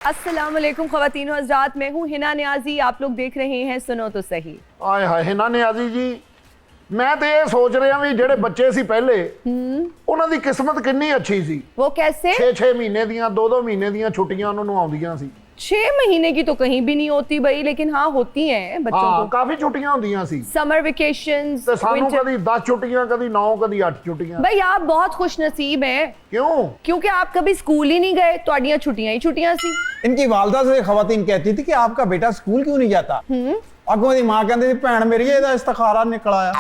अस्सलाम वालेकुम ख़वातीन व हज़रात, मैं हूँ हिना नियाज़ी। आप लोग देख रहे हैं सुनो तो सही। ਆਏ ਹਾਏ ਹਿਨਾ ਨਿਆਜ਼ੀ ਜੀ, ਮੈਂ ਤੇ ਇਹ ਸੋਚ ਰਿਹਾ ਵੀ ਜਿਹੜੇ ਬੱਚੇ ਸੀ ਪਹਿਲੇ ਉਹਨਾਂ ਦੀ ਕਿਸਮਤ ਕਿੰਨੀ ਅੱਛੀ ਸੀ। वो कैसे? 6-6 ਮਹੀਨੇ ਦੀਆਂ 2-2 ਮਹੀਨੇ ਦੀਆਂ ਛੁੱਟੀਆਂ ਉਹਨਾਂ ਨੂੰ ਆਉਂਦੀਆਂ ਸੀ। 6 महीने की तो कहीं भी नहीं होती भाई, लेकिन हाँ होती हैं बच्चों ਹਾਂ को। ਕਾਫੀ ਛੁੱਟੀਆਂ ਹੁੰਦੀਆਂ ਸੀ समर वेकेशंस, ਤੇ ਸਾਨੂੰ ਕਦੀ 10 ਛੁੱਟੀਆਂ, ਕਦੀ 9, कभी 8 ਛੁੱਟੀਆਂ। भाई आप बहुत खुश नसीब हैं क्यों? क्योंकि आप कभी स्कूल ही नहीं गए, तो अड़ियाँ छुट्टियां ही छुट्टियां सी। इनकी वालदा से खवातीन कहती थी कि आपका बेटा स्कूल क्यों नहीं जाता। अगों दी मां कहती थी भैन मेरी ਇਹਦਾ ਇਸਤਖਾਰਾ ਨਿਕਲ ਆਇਆ।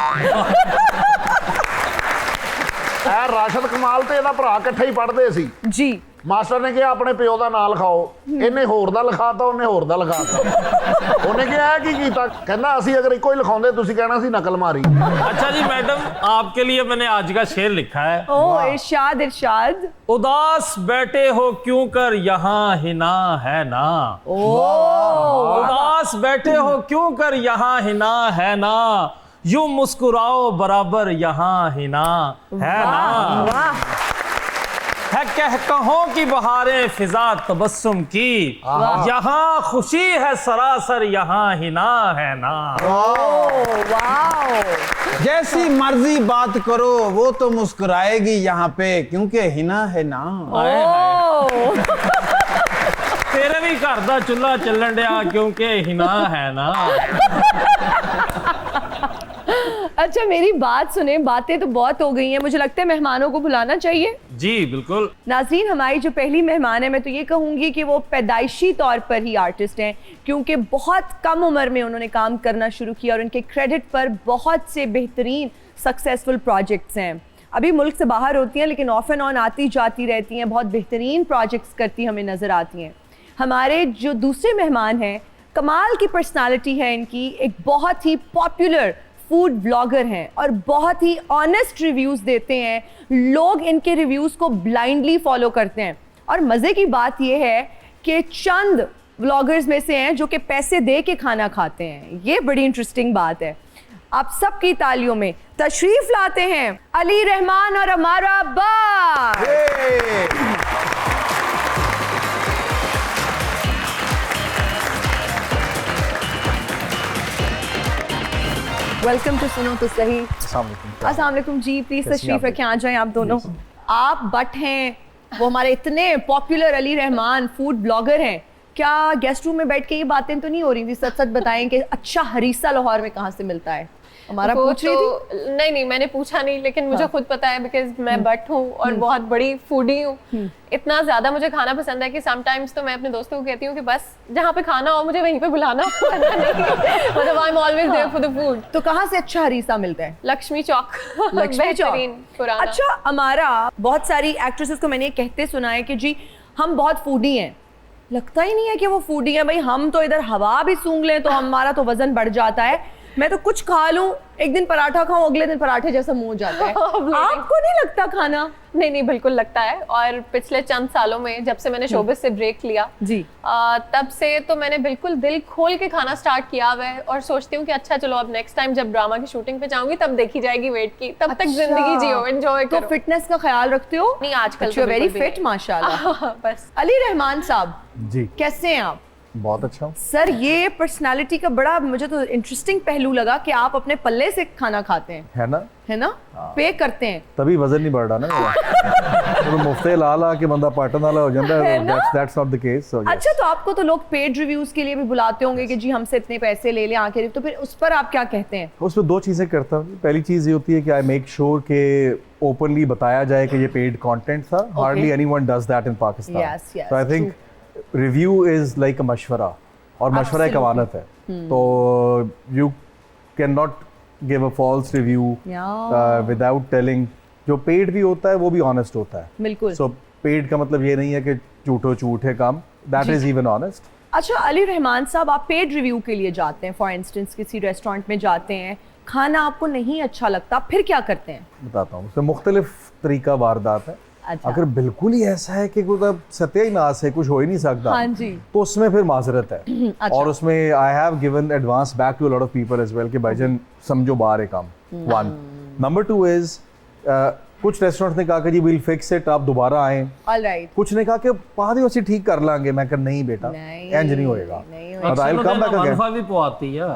ਇਹ ਰਾਸ਼ਦ ਕਮਾਲ ਤੇ ਇਹਦਾ ਭਰਾ ਇਕੱਠੇ ਹੀ ਪੜ੍ਹਦੇ ਸੀ जी ਮਾਸਟਰ ਨੇ ਕਿਹਾ ਆਪਣੇ ਪਿਓ ਦਾ ਨਾਂ ਲਿਖਾਓ, ਇਹਨੇ ਹੋਰ ਦਾ ਲਿਖਾਤਾ, ਉਹਨੇ ਹੋਰ ਦਾ ਲਿਖਾਤਾ। ਉਹਨੇ ਕਿਹਾ ਇਹ ਕੀ ਕੀਤਾ, ਕਹਿੰਦਾ ਅਸੀਂ ਅਗਰ ਇੱਕੋ ਹੀ ਲਿਖਾਉਂਦੇ ਤੁਸੀਂ ਕਹਿਣਾ ਸੀ ਨਕਲ ਮਾਰੀ। अच्छा जी मैडम, आपके लिए मैंने आज का शेर लिखा है। ओ इरशाद इरशाद। उदास बैठे हो क्यों कर यहाँ हिना है ना। उदास बैठे हो क्यों कर यहाँ हिना है ना, यूं मुस्कुराओ बराबर यहाँ हिना है ना। वाह है कह कहो की बहारें फिजा तबस्सुम की, यहाँ खुशी है सरासर यहाँ हिना है ना। वाओ, जैसी मर्जी बात करो वो तो मुस्कुराएगी यहाँ पे क्योंकि हिना है ना। तेरे भी घर दा चुल्हा चलन दिया क्योंकि हिना है ना। अच्छा मेरी बात सुने, बातें तो बहुत हो गई हैं, मुझे लगता है मेहमानों को बुलाना चाहिए। जी बिल्कुल। नाज़रीन, हमारी जो पहली मेहमान है, मैं तो ये कहूँगी कि वो पैदाइशी तौर पर ही आर्टिस्ट हैं, क्योंकि बहुत कम उम्र में उन्होंने काम करना शुरू किया और उनके क्रेडिट पर बहुत से बेहतरीन सक्सेसफुल प्रोजेक्ट्स हैं। अभी मुल्क से बाहर होती हैं लेकिन ऑफ एंड ऑन आती जाती रहती हैं, बहुत बेहतरीन प्रोजेक्ट्स करती हमें नज़र आती हैं। हमारे जो दूसरे मेहमान हैं, कमाल की पर्सनालिटी है इनकी, एक बहुत ही पॉपुलर फूड ब्लॉगर हैं और बहुत ही ऑनेस्ट रिव्यूज़ देते हैं। लोग इनके रिव्यूज़ को ब्लाइंडली फॉलो करते हैं और मज़े की बात यह है कि चंद ब्लॉगर्स में से हैं जो कि पैसे दे के खाना खाते हैं। ये बड़ी इंटरेस्टिंग बात है। आप सबकी तालियों में तशरीफ लाते हैं अली रहमान और अमारा अब्बास। वेलकम टू सुनो तो सही। अस्सलाम वालेकुम जी, प्लीज तशरीफ रखें, आ जाएं आप दोनों। आप बट हैं, वो हमारे इतने popular Ali Rahman food blogger हैं, क्या गेस्ट रूम में बैठ के ये बातें तो नहीं हो रही थी? सच सच बताएं कि अच्छा हरीसा लाहौर में कहाँ से मिलता है? हमारा पूछ रही थी। नहीं मैंने पूछा नहीं, लेकिन मुझे खुद पता है बिकॉज मैं बट हूँ और बहुत बड़ी फूडी हूँ। इतना ज्यादा मुझे खाना पसंद है कि समटाइम्स तो मैं अपने दोस्तों को कहती हूँ कि बस जहाँ पे खाना हो मुझे वहीं पे बुलाना। मतलब I am always there for the food. तो कहाँ से अच्छा हरीसा मिलता है? लक्ष्मी चौक। लक्ष्मी चौक पुराना। अच्छा, हमारा बहुत सारी एक्ट्रेसेस को मैंने कहते सुना है कि जी हम बहुत फूडी हैं। लगता ही नहीं है कि वो फूडी है भाई। हम तो इधर हवा भी सूंघ लें तो हमारा तो वजन बढ़ जाता है। मैं तो कुछ खा लूं, एक दिन पराठा खाऊं, अगले दिन पराठे जैसा मुंह हो जाता है। आपको नहीं लगता खाना? नहीं बिल्कुल लगता है। और पिछले चंद सालों में जब से मैंने शोबिस से ब्रेक लिया जी, तब से तो मैंने बिल्कुल दिल खोल के खाना स्टार्ट किया हुआ है और सोचती हूँ कि अच्छा चलो अब नेक्स्ट टाइम जब ड्रामा की शूटिंग पे जाऊंगी तब देखी जाएगी वेट की, तब तक जिंदगी जियो, एंजॉय करो। तो फिटनेस का ख्याल रखते हो? नहीं आजकल तो वेरी फिट माशाल्लाह। बस। अली रहमान साहब जी कैसे हैं आप? बहुत अच्छा हूँ सर, ये पर्सनालिटी का बड़ा मुझे तो इंटरेस्टिंग पहलू लगा कि आप अपने पल्ले से खाना खाते हैं, है ना पे करते हैं, तभी वजन नहीं बढ़ रहा ना मेरा। तो मुफ्ते ला के बंदा पाटन वाला हो जाता है। That's not the case, so yes. अच्छा, तो आपको तो लोग पेड रिव्यूज के लिए भी बुलाते होंगे कि जी हमसे इतने पैसे ले ले आके, तो फिर उस पर आप क्या कहते हैं? उसमें दो चीज़ें करता हूँ। पहली चीज़ ये होती है कि आई मेक श्योर कि ओपनली बताया जाए कि ये पेड कंटेंट था। Hardly anyone does that in Pakistan. Yes, yes, तो I think review is like a मशवरा, और मशवरा एक अमानत है। तो you can not give a false review without telling. जो पेड भी होता है वो भी ऑनेस्ट होता है। बिल्कुल। सो पेड का मतलब ये नहीं है कि झूठ है काम, दैट इज इवन ऑनेस्ट। अच्छा अली रहमान साहब, आप पेड रिव्यू के लिए जाते हैं, फॉर इंस्टेंस किसी रेस्टोरेंट में जाते हैं, खाना आपको नहीं अच्छा लगता, फिर क्या करते हैं? बताता हूँ, उसमें मुख्तलिफ तरीका वारदात है। अच्छा। अगर बिल्कुल ही ऐसा है कि मतलब सत्यानाश है, कुछ हो ही नहीं सकता, हाँ जी, तो उसमें फिर माजरत है। अच्छा। और उसमें I have given advance back to a lot of people as well कि भाईजान समझो बाहर है काम। वन नंबर टू इज कुछ रेस्टोरेंट्स ने कहा कि जी विल फिक्स इट, आप दोबारा आएं। ऑलराइट, कुछ ने कहा कि पादी उसी ठीक कर लांगे। मैं कहा नहीं बेटा, इंज नहीं होएगा। और I will come back again. मनफा भी पवाती है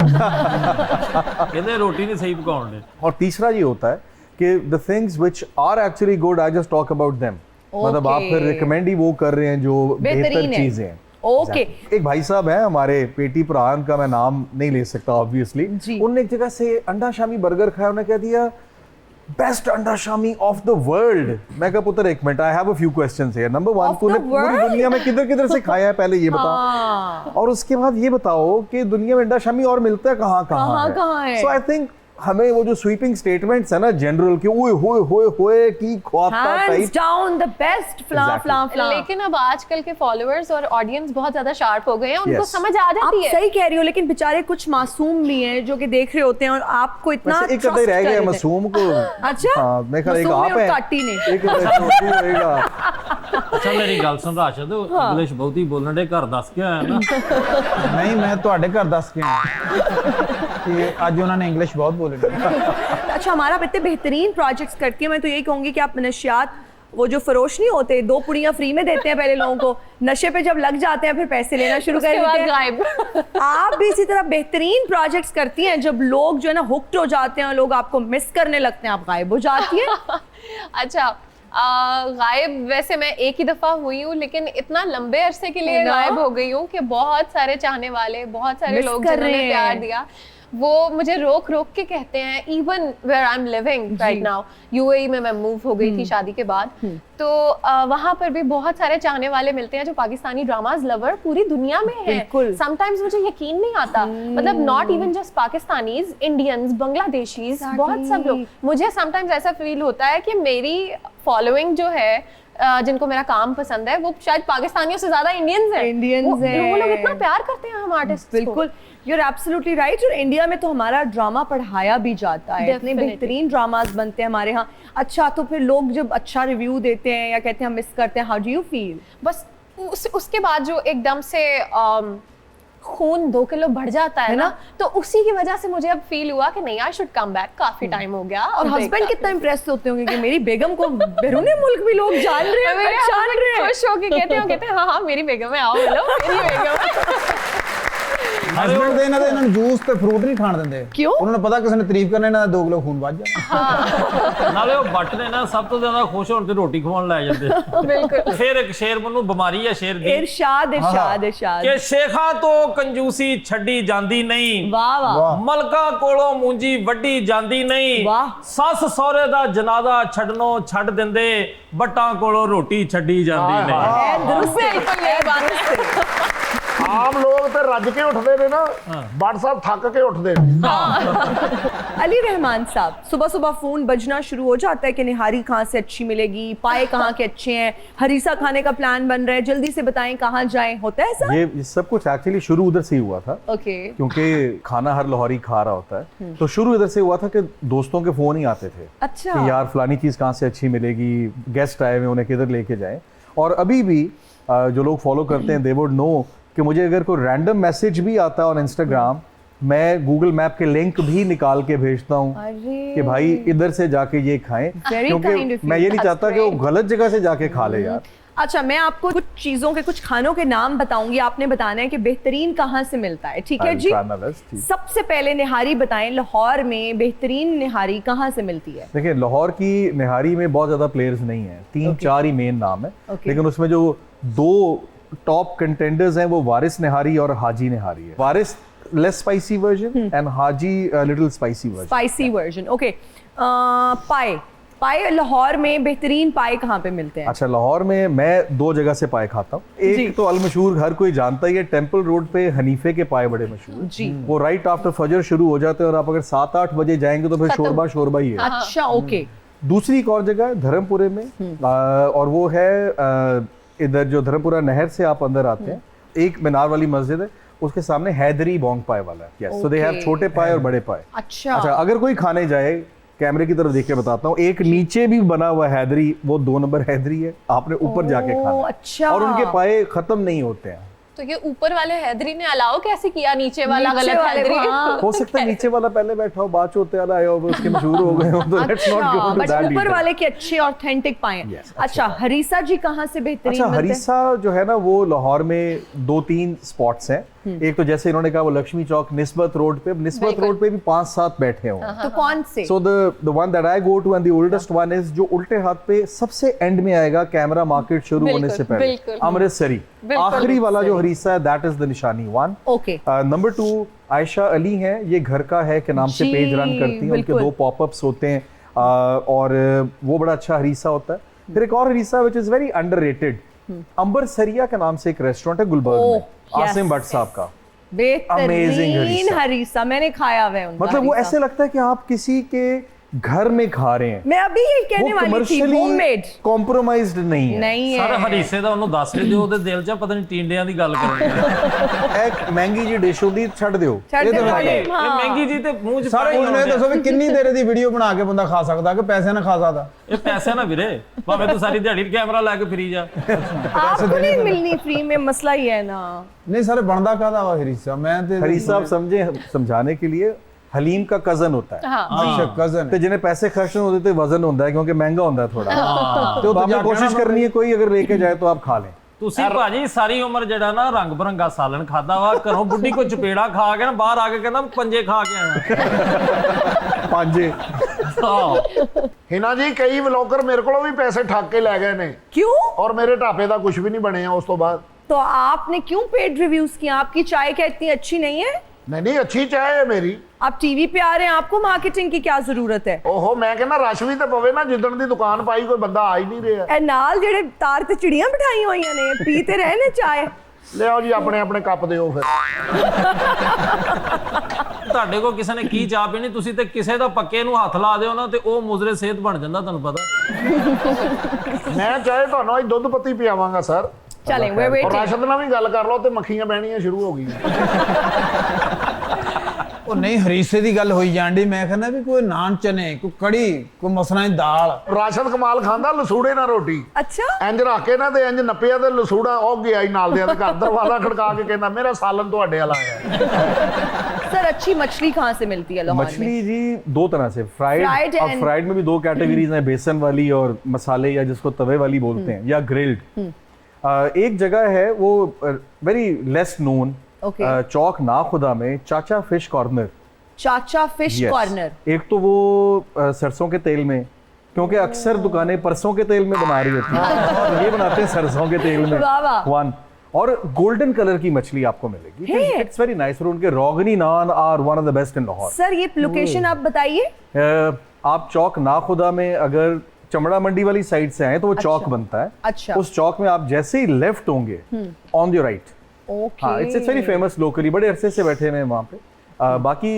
कहते रोटी नहीं सही पकाउण दे। और तीसरा ये होता है कि the things which are actually good, I just talk about them. मतलब आप फिर रिकमेंड ही वो कर रहे हैं जो बेहतर चीजें हैं। ओके। एक भाई साहब हैं हमारे पेटी प्राण का, मैं नाम नहीं ले सकता ऑब्वियसली, उन्होंने एक जगह से अंडा शामी बर्गर खाया, उन्होंने कह दिया बेस्ट अंडा शामी ऑफ द वर्ल्ड। मैं कहा पुत्र एक minute, I have a few questions here. Number 1, तूने पूरी दुनिया में किधर किधर से खाया है पहले ये बता, और उसके बाद ये बताओ कि दुनिया में अंडा शामी और मिलता है कहाँ कहाँ है। सो आई थिंक हमें वो जो स्वीपिंग स्टेटमेंट्स है ना जनरल के ओए होए होए होए की ख्वाता hands down the best फ्ला फ्ला फ्ला। लेकिन अब आजकल के फॉलोअर्स और ऑडियंस बहुत ज्यादा शार्प हो गए हैं, उनको समझ आ जाती है। आप सही कह रही हो, लेकिन बेचारे कुछ मासूम भी हैं जो कि देख रहे होते हैं और आपको इतना एक कदर रह गया मासूम को। अच्छा, हाँ, मैं कहा एक आप है, काटी ने एक छोटी होएगा। अच्छा मेरी गल सुन राशद, इंग्लिश बहुत ही बोलने दे, घर दस के आया ना। नहीं, मैं ਤੁਹਾਡੇ ਘਰ ਦੱਸ ਕੇ ਆਇਆ कि आज उन्होंने इंग्लिश बहुत बोली। अच्छा, हमारा इतने बेहतरीन प्रोजेक्ट्स करती है, मैं तो यही कहूंगी कि आप नशियात वो जो फरोश नहीं होते, 2 पुड़ियां फ्री में देते हैं पहले लोगों को, नशे पे जब लग जाते हैं फिर पैसे लेना शुरू कर देते हैं। गायब। आप भी इसी तरह बेहतरीन प्रोजेक्ट्स करती हैं, जब लोग जो है ना हुक्ड हो जाते हैं, लोग आपको मिस करने लगते हैं, आप गायब हो जाती हैं। अच्छा, गायब वैसे मैं एक ही दफा हुई हूँ, लेकिन इतना लंबे अरसे के लिए गायब हो गई हूँ कि बहुत सारे चाहने वाले, बहुत सारे लोग जिन्होंने प्यार दिया, वो मुझे रोक रोक के कहते हैं। Even where I am living right now, UAE में मैं मूव हो गई थी शादी के बाद, तो वहां पर भी बहुत सारे चाहने वाले मिलते हैं जो पाकिस्तानी ड्रामाज लवर पूरी दुनिया में हैं। समटाइम्स मुझे यकीन नहीं आता, मतलब not even just Pakistanis, Indians, Bangladeshis, बहुत सब लोग। मुझे समटाइम्स ऐसा फील होता है कि मेरी फॉलोइंग जो है, जिनको मेरा काम पसंद है, वो शायद पाकिस्तानियों से ज्यादा इंडियंस हैं। वो लोग इतना प्यार करते हैं हम आर्टिस्ट। बिल्कुल, यू आर एब्सोल्युटली राइट। और इंडिया में तो हमारा ड्रामा पढ़ाया भी जाता है, इतने बेहतरीन ड्रामास बनते हैं हमारे यहाँ। अच्छा, तो फिर लोग जब अच्छा रिव्यू देते हैं या कहते हैं हम मिस करते हैं, हाउ डू यू फील? बस उसके बाद जो एकदम से खून 2 किलो बढ़ जाता है ना, तो उसी की वजह से मुझे अब फील हुआ कि नहीं, आई शुड कम बैक, काफी टाइम हो गया। और हस्बैंड कितना इंप्रेस होते होंगे कि मेरी बेगम को बैरूनी मुल्क भी लोग जान रहे हैं, पहचान रहे हैं। खुश होके कहते हैं हाँ मेरी बेगम है, आओ मिलो, मेरी बेगम है। हस्बैंड ਦੇ ਇਹਨਾਂ ਦੇ ਇਹਨਾਂ ਨੂੰ ਜੂਸ ਤੇ ਫਰੂਟ ਨਹੀਂ ਖਾਣ ਦਿੰਦੇ। ਕਿਉਂ? ਉਹਨਾਂ ਨੂੰ ਪਤਾ ਕਿਸੇ ਨੇ ਤਾਰੀਫ ਕਰਨਾ, ਇਹਨਾਂ ਦਾ 2 ਕਿਲੋ ਖੂਨ ਵੱਧ ਜਾਣਾ। ਨਾਲੇ ਉਹ ਬੱਟ ਨੇ ਨਾ ਸਭ ਤੋਂ ਜ਼ਿਆਦਾ ਖੁਸ਼ ਹੋਣ ਤੇ ਰੋਟੀ ਖਵਾਉਣ ਲੈ ਜਾਂਦੇ। ਬਿਲਕੁਲ। ਫਿਰ ਇੱਕ ਸ਼ੇਰ ਮੈਨੂੰ ਬਿਮਾਰੀ ਹੈ ਸ਼ੇਰ ਦੀ, इरशाद इरशाद इरशाद ਕਿ ਸ਼ੇਖਾਂ ਤੋਂ ਕੰਜੂਸੀ ਛੱਡੀ ਜਾਂਦੀ ਨਹੀਂ, वाह वाह, ਮਲਕਾ ਕੋਲੋਂ ਮੂੰਜੀ ਵੱਡੀ ਜਾਂਦੀ ਨਹੀਂ, ਵਾਹ। ਸੱਸ ਸਹੁਰੇ ਦਾ ਜਨਾਜ਼ਾ ਛੱਡਣੋਂ ਛੱਡ ਦਿੰਦੇ, ਬੱਟਾਂ ਕੋਲੋਂ ਰੋਟੀ ਛੱਡੀ ਜਾਂਦੀ ਨਹੀਂ। दुरुस्त है। ਆਮ ਲੋਕ ਤੇ ਰੱਜ ਕੇ ਉੱਠਦੇ ਨੇ ਨਾ, ਬੱਟ ਸਾਹਿਬ ਥੱਕ ਕੇ ਉੱਠਦੇ ਨੇ। अली रहमान साहब, सुबह सुबह फोन बजना शुरू हो जाता है कि निहारी कहाँ से अच्छी मिलेगी, पाए कहाँ के अच्छे हैं, हरीसा खाने का प्लान बन रहा है, जल्दी से बताएं कहाँ जाएं, होता है ऐसा? ये सब कुछ एक्चुअली शुरू उधर से ही हुआ था। ओके। क्योंकि खाना हर लाहौरी खा रहा होता है, तो शुरू इधर से हुआ था कि दोस्तों के फोन ही आते थे अच्छा, कि यार फलानी चीज कहाँ से अच्छी मिलेगी, गेस्ट आए हुए उन्हें किधर लेके जाएं। और अभी भी जो लोग फॉलो करते हैं, दे वुड नो कि मुझे अगर कोई रैंडम मैसेज भी आता है ऑन इंस्टाग्राम, मैं गूगल मैप के लिंक भी निकाल के भेजता हूँ कि भाई इधर से जाके ये खाएं, क्योंकि मैं ये नहीं चाहता कि वो गलत जगह से जाके खा ले यार। अच्छा, मैं आपको कुछ चीजों के, कुछ खानों के नाम बताऊंगी, आपने बताना है कि बेहतरीन कहाँ से मिलता है, ठीक है जी? सबसे पहले निहारी बताएं, लाहौर में बेहतरीन निहारी कहाँ से मिलती है? देखिए, लाहौर की निहारी में बहुत ज्यादा प्लेयर्स नहीं है, 3-4 ही मेन नाम है, लेकिन उसमें जो 2 टॉप कंटेंडर्स हैं वो वारिस निहारी और हाजी निहारी है। Waris less spicy version and Haji little spicy version. Spicy version, okay. Paye, paye Lahore में बेहतरीन पाए कहाँ पे मिलते हैं? अच्छा, लाहौर में मैं 2 जगह से पाए खाता हूँ। एक तो अलमशहूर हर कोई जानता ही है, टेम्पल रोड पे हनीफे के पाए बड़े मशहूर जी। वो राइट आफ्टर फजर शुरू हो जाते हैं और आप अगर 7-8 बजे जाएंगे तो फिर शोरबा शोरबा ही है। अच्छा, ओके। दूसरी एक और जगह है धर्मपुरे में, और वो है इधर जो धर्मपुरा नहर से आप अंदर आते हैं, एक मीनार वाली मस्जिद है, उसके सामने हैदरी बोंग पाए वाला है। यस, सो दे हैव छोटे पाए और बड़े पाए। अच्छा, अगर कोई खाने जाए, कैमरे की तरफ देख के बताता हूँ, एक नीचे भी बना हुआ हैदरी, वो 2 नंबर हैदरी है, आपने ऊपर जाके खाना। अच्छा, और उनके पाए खत्म नहीं होते हैं। तो ये ऊपर वाले हैदरी ने अलाउ कैसे किया, नीचे वाला नीचे गलत वाले हैदरी? को, हाँ। हो सकता है नीचे वाला पहले बैठा हो, बाद चौथे वाला आया हो, उसके मशहूर हो गए हो, तो let's not go to but that ऊपर वाले के अच्छे ऑथेंटिक पाए। Yes, अच्छा, हरीसा जी कहाँ से बेहतरीन अच्छा, मिलते हैं? हरीसा जो है ना वो लाहौर में 2-3 स्पॉट्स हैं। एक तो जैसे इन्होंने कहा वो लक्ष्मी चौक निस्बत रोड पे, निस्बत बिल्कुल। रोड पे भी 5-7 बैठे हों। तो कौन से? So the one that I go to and the oldest one is जो उल्टे हाथ पे सबसे एंड में आएगा कैमरा मार्केट शुरू होने से पहले, बिल्कुल। अमृतसरी। बिल्कुल, आखिरी वाला जो अमृतसरी। हरीसा है दैट इज द निशानी 1। ओके, नंबर 2 आयशा अली हैं, ये घर का है के नाम से जी, पेज रन करती हैं, उनके बिल्कुल। 2 पॉपअप्स होते हैं और वो बड़ा अच्छा हरीसा होता है। फिर एक और harissa which is very underrated, Ambarsariya के नाम से एक रेस्टोरेंट है गुलबर्ग ओह, में, आसिम yes, भट्ट साहब का। Amazing बेहतरीन हरीसा। हरीसा मैंने खाया हुआ है उनका मतलब वो हरीसा। ऐसे लगता है कि आप किसी के घर में खा रहे हैं, मैं अभी यही कहने वो वाली थी, कमर्शियली होममेड कॉम्प्रोमाइज्ड नहीं है। नहीं ਸਰ है। ਹਰੀਸੇ ਦਾ ਉਹਨੂੰ ਦੱਸ ਦਿਓ, ਉਹਦੇ ਦਿਲ 'ਚ ਪਤਾ ਨਹੀਂ ਟੀਂਡਿਆਂ ਦੀ ਗੱਲ ਕਰਦੇ ਆ। ਇੱਕ ਮਹਿੰਗੀ ਜੀ ਡਿਸ਼ ਹੁੰਦੀ, ਛੱਡ ਦਿਓ। ਛੱਡ ਇਹ ਤਾਂ ਦਿਓ। ਮੈਂ- ਇਹ ਮਹਿੰਗੀ ਜੀ ਤੇ ਮੂੰਹ 'ਚ ਸਾਰੇ ਪਾਣੀ ਉਹਨੇ ਆਉਂਦੇ ਆ। ਦੱਸੋ ਵੀ ਕਿੰਨੀ ਦੇਰ ਦੀ ਵੀਡੀਓ ਬਣਾ ਕੇ ਬੰਦਾ ਖਾ ਸਕਦਾ ਕਿ ਪੈਸੇ ਨਾਲ ਖਾ ਸਕਦਾ? ਇਹ ਪੈਸੇ ਨਾ ਵੀਰੇ, ਭਾਵੇਂ ਤੂੰ ਸਾਰੀ ਦਿਹਾੜੀ ਕੈਮਰਾ ਲੈ ਕੇ ਫਿਰੀ ਜਾ। आपको नहीं मिलनी फ्री में, मसला ही है ना। ਨਹੀਂ ਸਾਰੇ ਬਣਦਾ ਕਾਹਦਾ ਵਾ ਹਰੀਸਾ? ਮੈਂ ਤੇ हरीसा आप समझे, समझाने के लिए हलीम का कजन होता है, हाँ ਅੱਛਾ ਕਜ਼ਨ ਤੇ ਜਿਹਨੇ ਪੈਸੇ ਖਰਚਣੇ ਹੁੰਦੇ ਤੇ ਵਜ਼ਨ ਹੁੰਦਾ ਹੈ ਕਿਉਂਕਿ ਮਹਿੰਗਾ ਹੁੰਦਾ ਹੈ ਥੋੜਾ। ਤੇ ਉਹ तो आपने कोशिश करनी है कोई अगर लेके जाए तो आप खा लें। ਤੁਸੀਂ ਭਾਜੀ ਸਾਰੀ ਉਮਰ ਜਿਹੜਾ ਨਾ ਰੰਗ ਬਰੰਗਾ ਸਾਲਣ ਖਾਦਾ ਵਾ, ਘਰੋਂ ਬੁੱਢੀ ਕੋ ਚਪੇੜਾ ਖਾ ਕੇ ਨਾ ਬਾਹਰ ਆ ਕੇ ਕਹਿੰਦਾ ਪੰਜੇ ਖਾ ਕੇ ਆਇਆ। पांजे ਹਾਂ। हिना जी कई व्लॉगर मेरे को भी पैसे ठग के ले गए ने, क्यों? और मेरे ढाबे का कुछ भी नहीं बने हैं उस तो बाद। तो आपने क्यों पेड रिव्यूज किए? आपकी चाय क्या इतनी अच्छी नहीं है? नहीं अच्छी चाय है मेरी। आप टीवी पे आ रहे हैं, आपको मार्केटिंग की क्या जरूरत है? ओहो, मैं कहना रश भी तो पवे ना, जिदन दी दुकान पाई कोई बंदा आ ही नहीं रहा। ए नाल जेड़े तार ते चिड़ियां बिठाई हुई ने, पीते रहे ने चाय। ले आओ जी अपने अपने कप दिओ फिर। ਤੁਹਾਡੇ ਕੋ ਕਿਸੇ ਨੇ ਕੀ ਚਾਹ ਪੀਣੀ, ਤੁਸੀਂ ਤੇ ਕਿਸੇ ਦਾ ਪੱਕੇ ਨੂੰ ਹੱਥ ਲਾ ਦਿਓ ਨਾ ਤੇ ਉਹ ਮੁਜ਼ਰੇ ਸਿਹਤ ਬਣ ਜਾਂਦਾ, ਤੁਹਾਨੂੰ ਪਤਾ। मैं चाहे ਤੁਹਾਨੂੰ ਅੱਜ ਦੁੱਧ ਪੱਤੀ ਪਿਆਵਾਂਗਾ ਸਰ। चलें, we're और waiting। राशद ਨਾਲ ਵੀ ਗੱਲ ਕਰ ਲਓ ਤੇ ਮੱਖੀਆਂ ਬਹਿਣੀਆਂ ਸ਼ੁਰੂ ਹੋ ਗਈਆਂ। ਉਹ ਨਹੀਂ ਹਰੀਸੇ ਦੀ ਗੱਲ ਹੋਈ ਜਾਂਦੀ, ਮੈਂ ਕਹਿੰਦਾ ਵੀ ਕੋਈ ਨਾਨ ਚਨੇ, ਕੋਈ ਕੜੀ, ਕੋਈ ਮਸਰਾਂ ਦੀ ਦਾਲ। ਰਾਸ਼ਦ ਕਮਾਲ ਖਾਂਦਾ ਲਸੂੜੇ ਨਾਲ ਰੋਟੀ, अच्छा, ਇੰਜ ਰੱਖ ਕੇ ਨਾ ਤੇ ਇੰਜ ਨੱਪਿਆ ਤੇ ਲਸੂੜਾ ਉਹ ਗਿਆ ਹੀ ਨਾਲ ਦੇ ਘਰ, ਦਰਵਾਜ਼ਾ ਖੜਕਾ ਕੇ ਕਹਿੰਦਾ ਮੇਰਾ ਸਾਲਨ ਤੁਹਾਡੇ ਵਾਲਾ ਆਇਆ। सर अच्छी मछली कहाँ से मिलती है लाहौर में? मछली जी 2 तरह से, फ्राइड। Fried अब and- फ्राइड में भी 2 कैटेगरीज हैं, बेसन वाली और मसाले या जिसको तवे वाली बोलते हैं, या ग्रिल्ड। एक जगह है वो वेरी लेस नोन, Okay. चौक नाखुदा में चाचा फिश कॉर्नर। चाचा फिश Yes. कॉर्नर। एक तो वो सरसों के तेल में, क्योंकि अक्सर दुकानें परसों के तेल में बना रही होती हैं, तो ये बनाते हैं सरसों के तेल में। वाह, वाह। 1 और गोल्डन कलर की मछली आपको मिलेगी, है? It's very nice. और उनके roghni naan are one of the best in Lahore. Sir ये लोकेशन आप बताइए। आप चौक नाखुदा में अगर चमड़ा मंडी वाली साइड से आए तो वो चौक बनता है। अच्छा। उस चौक में आप जैसे ही लेफ्ट होंगे ऑन योर राइट, ओके। हाँ इट्स वेरी फेमस लोकली, बड़े अरसे से बैठे हुए हैं वहाँ पे। बाकी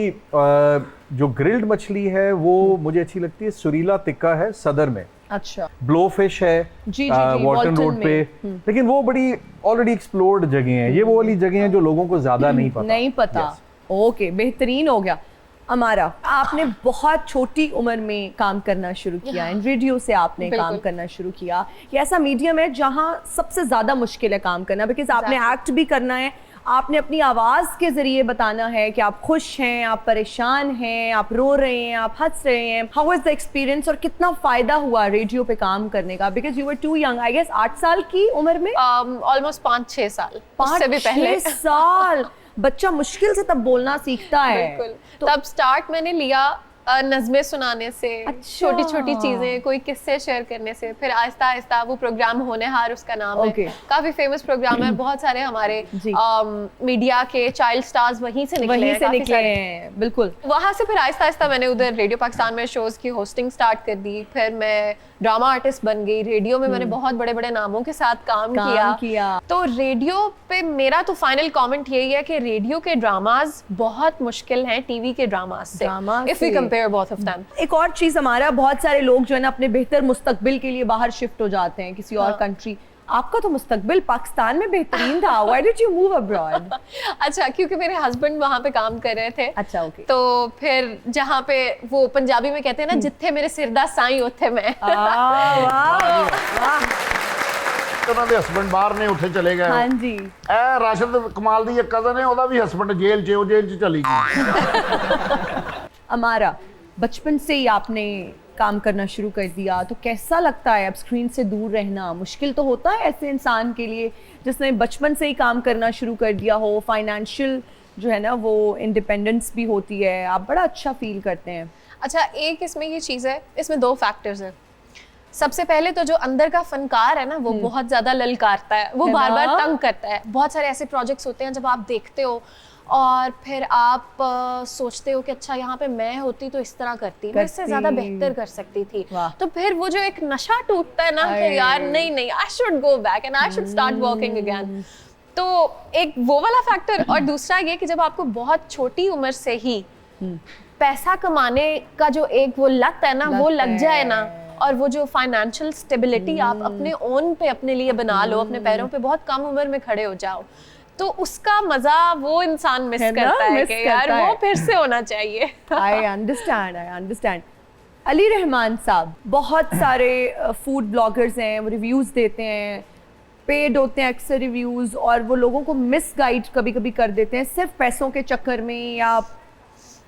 जो ग्रिल्ड मछली है वो मुझे अच्छी लगती है, सुरीला तिक्का है सदर में, अच्छा, ब्लो फिश है जी, वॉल्टन वॉल्टन रोड पे, लेकिन वो बड़ी ऑलरेडी एक्सप्लोर्ड जगह हैं, ये वो वाली जगह हैं जो लोगों को ज्यादा नहीं पता। नहीं पता। Yes. ओके, बेहतरीन हो गया। अमारा, आपने बहुत छोटी उम्र में काम करना शुरू किया, इन रेडियो से आपने बिल्कुल। काम करना शुरू किया। ये ऐसा मीडियम है जहाँ सबसे ज़्यादा मुश्किल है काम करना, बिकॉज आपने एक्ट भी करना है, आपने अपनी आवाज़ के ज़रिए बताना है कि आप खुश हैं, आप परेशान हैं, आप रो रहे हैं, आप हंस रहे हैं। हाउ इज़ द एक्सपीरियंस और कितना फ़ायदा हुआ रेडियो पे काम करने का? Because you were too young, I guess 8 साल की उम्र में। ऑलमोस्ट 5-6 साल, उससे भी 5-6 पहले। साल बच्चा मुश्किल से तब बोलना सीखता है। बिल्कुल। तब स्टार्ट मैंने लिया नज़में सुनाने से, अच्छा। छोटी छोटी चीजें, कोई किस्से शेयर करने से, फिर आहिस्ता आहिस्ता वो प्रोग्राम होनेहार उसका नाम Okay. है, काफी फेमस प्रोग्राम है, बहुत सारे हमारे जी। मीडिया के चाइल्ड स्टार्स वहीं से निकले वहीं हैं, से काफी निकले सारे। हैं, बिल्कुल। वहाँ से फिर आहिस्ता आहिस्ता मैंने उधर रेडियो पाकिस्तान में शोज की होस्टिंग स्टार्ट कर दी, फिर मैं ड्रामा आर्टिस्ट बन गई। रेडियो में मैंने बहुत बड़े बड़े नामों के साथ काम किया। तो रेडियो पे मेरा तो फाइनल कमेंट यही है कि रेडियो के ड्रामाज बहुत मुश्किल हैं टीवी के ड्रामाज से, if we compare both of them. एक और चीज, हमारा बहुत सारे लोग जो है ना अपने बेहतर मुस्तकबिल के लिए बाहर शिफ्ट हो जाते हैं किसी और कंट्री। आपका तो मुस्तकबिल पाकिस्तान में बेहतरीन था, why did you move abroad? अच्छा, क्योंकि मेरे हस्बैंड वहाँ पे काम कर रहे थे। अच्छा, ओके। तो फिर जहाँ पे वो पंजाबी में कहते हैं ना, जिथे मेरे सिरदा साई उथे मैं। वाह वाह। ਤੇ ਉਹਨਾਂ ਦੇ ਹਸਬੰਡ ਬਾਹਰ ਨੇ, ਉੱਥੇ ਚਲੇ ਗਏ। हाँ जी। ਇਹ ਰਾਸ਼ਦ ਕਮਾਲ ਦੀ ਇੱਕ ਕਜ਼ਨ ਹੈ, ਉਹਦਾ ਵੀ ਹਸਬੰਡ ਜੇਲ੍ਹ 'ਚ, ਉਹ ਜੇਲ੍ਹ 'ਚ ਚਲੀ गई। अमारा, बचपन से ही आपने काम करना शुरू कर दिया, तो कैसा लगता है अब स्क्रीन से दूर रहना? मुश्किल तो होता है ऐसे इंसान के लिए जिसने बचपन से ही काम करना शुरू कर दिया हो, फाइनेंशियल जो है ना वो इंडिपेंडेंस भी होती है, आप बड़ा अच्छा फील करते हैं। अच्छा, एक इसमें ये चीज़ है, इसमें 2 फैक्टर्स हैं। सबसे पहले तो जो अंदर का फनकार है ना, वो बहुत ज़्यादा ललकारता है, वो बार बार तंग करता है। बहुत सारे ऐसे प्रोजेक्ट्स होते हैं जब आप देखते हो और फिर आप सोचते हो कि अच्छा यहाँ पे मैं होती तो इस तरह करती, मैं इससे ज़्यादा बेहतर कर सकती थी। तो फिर वो जो एक नशा टूटता है ना कि यार नहीं नहीं, I should go back and I should start working again. तो एक वो वाला फैक्टर, और दूसरा ये कि जब आपको बहुत छोटी उम्र से ही पैसा कमाने का जो एक वो लत है ना, वो लग जाए ना, और वो जो फाइनेंशियल स्टेबिलिटी आप अपने ओन पे अपने लिए बना लो, अपने पैरों पे बहुत कम उम्र में खड़े हो जाओ, तो उसका मजा वो इंसान मिस करता है कि यार वो फिर से होना चाहिए। I understand. अली रहमान साहब, बहुत सारे फूड ब्लॉगर्स हैं, वो रिव्यूज़ देते हैं, पेड होते हैं अक्सर रिव्यूज़, और वो लोगों को मिसगाइड कभी कभी कर देते हैं सिर्फ पैसों के चक्कर में, या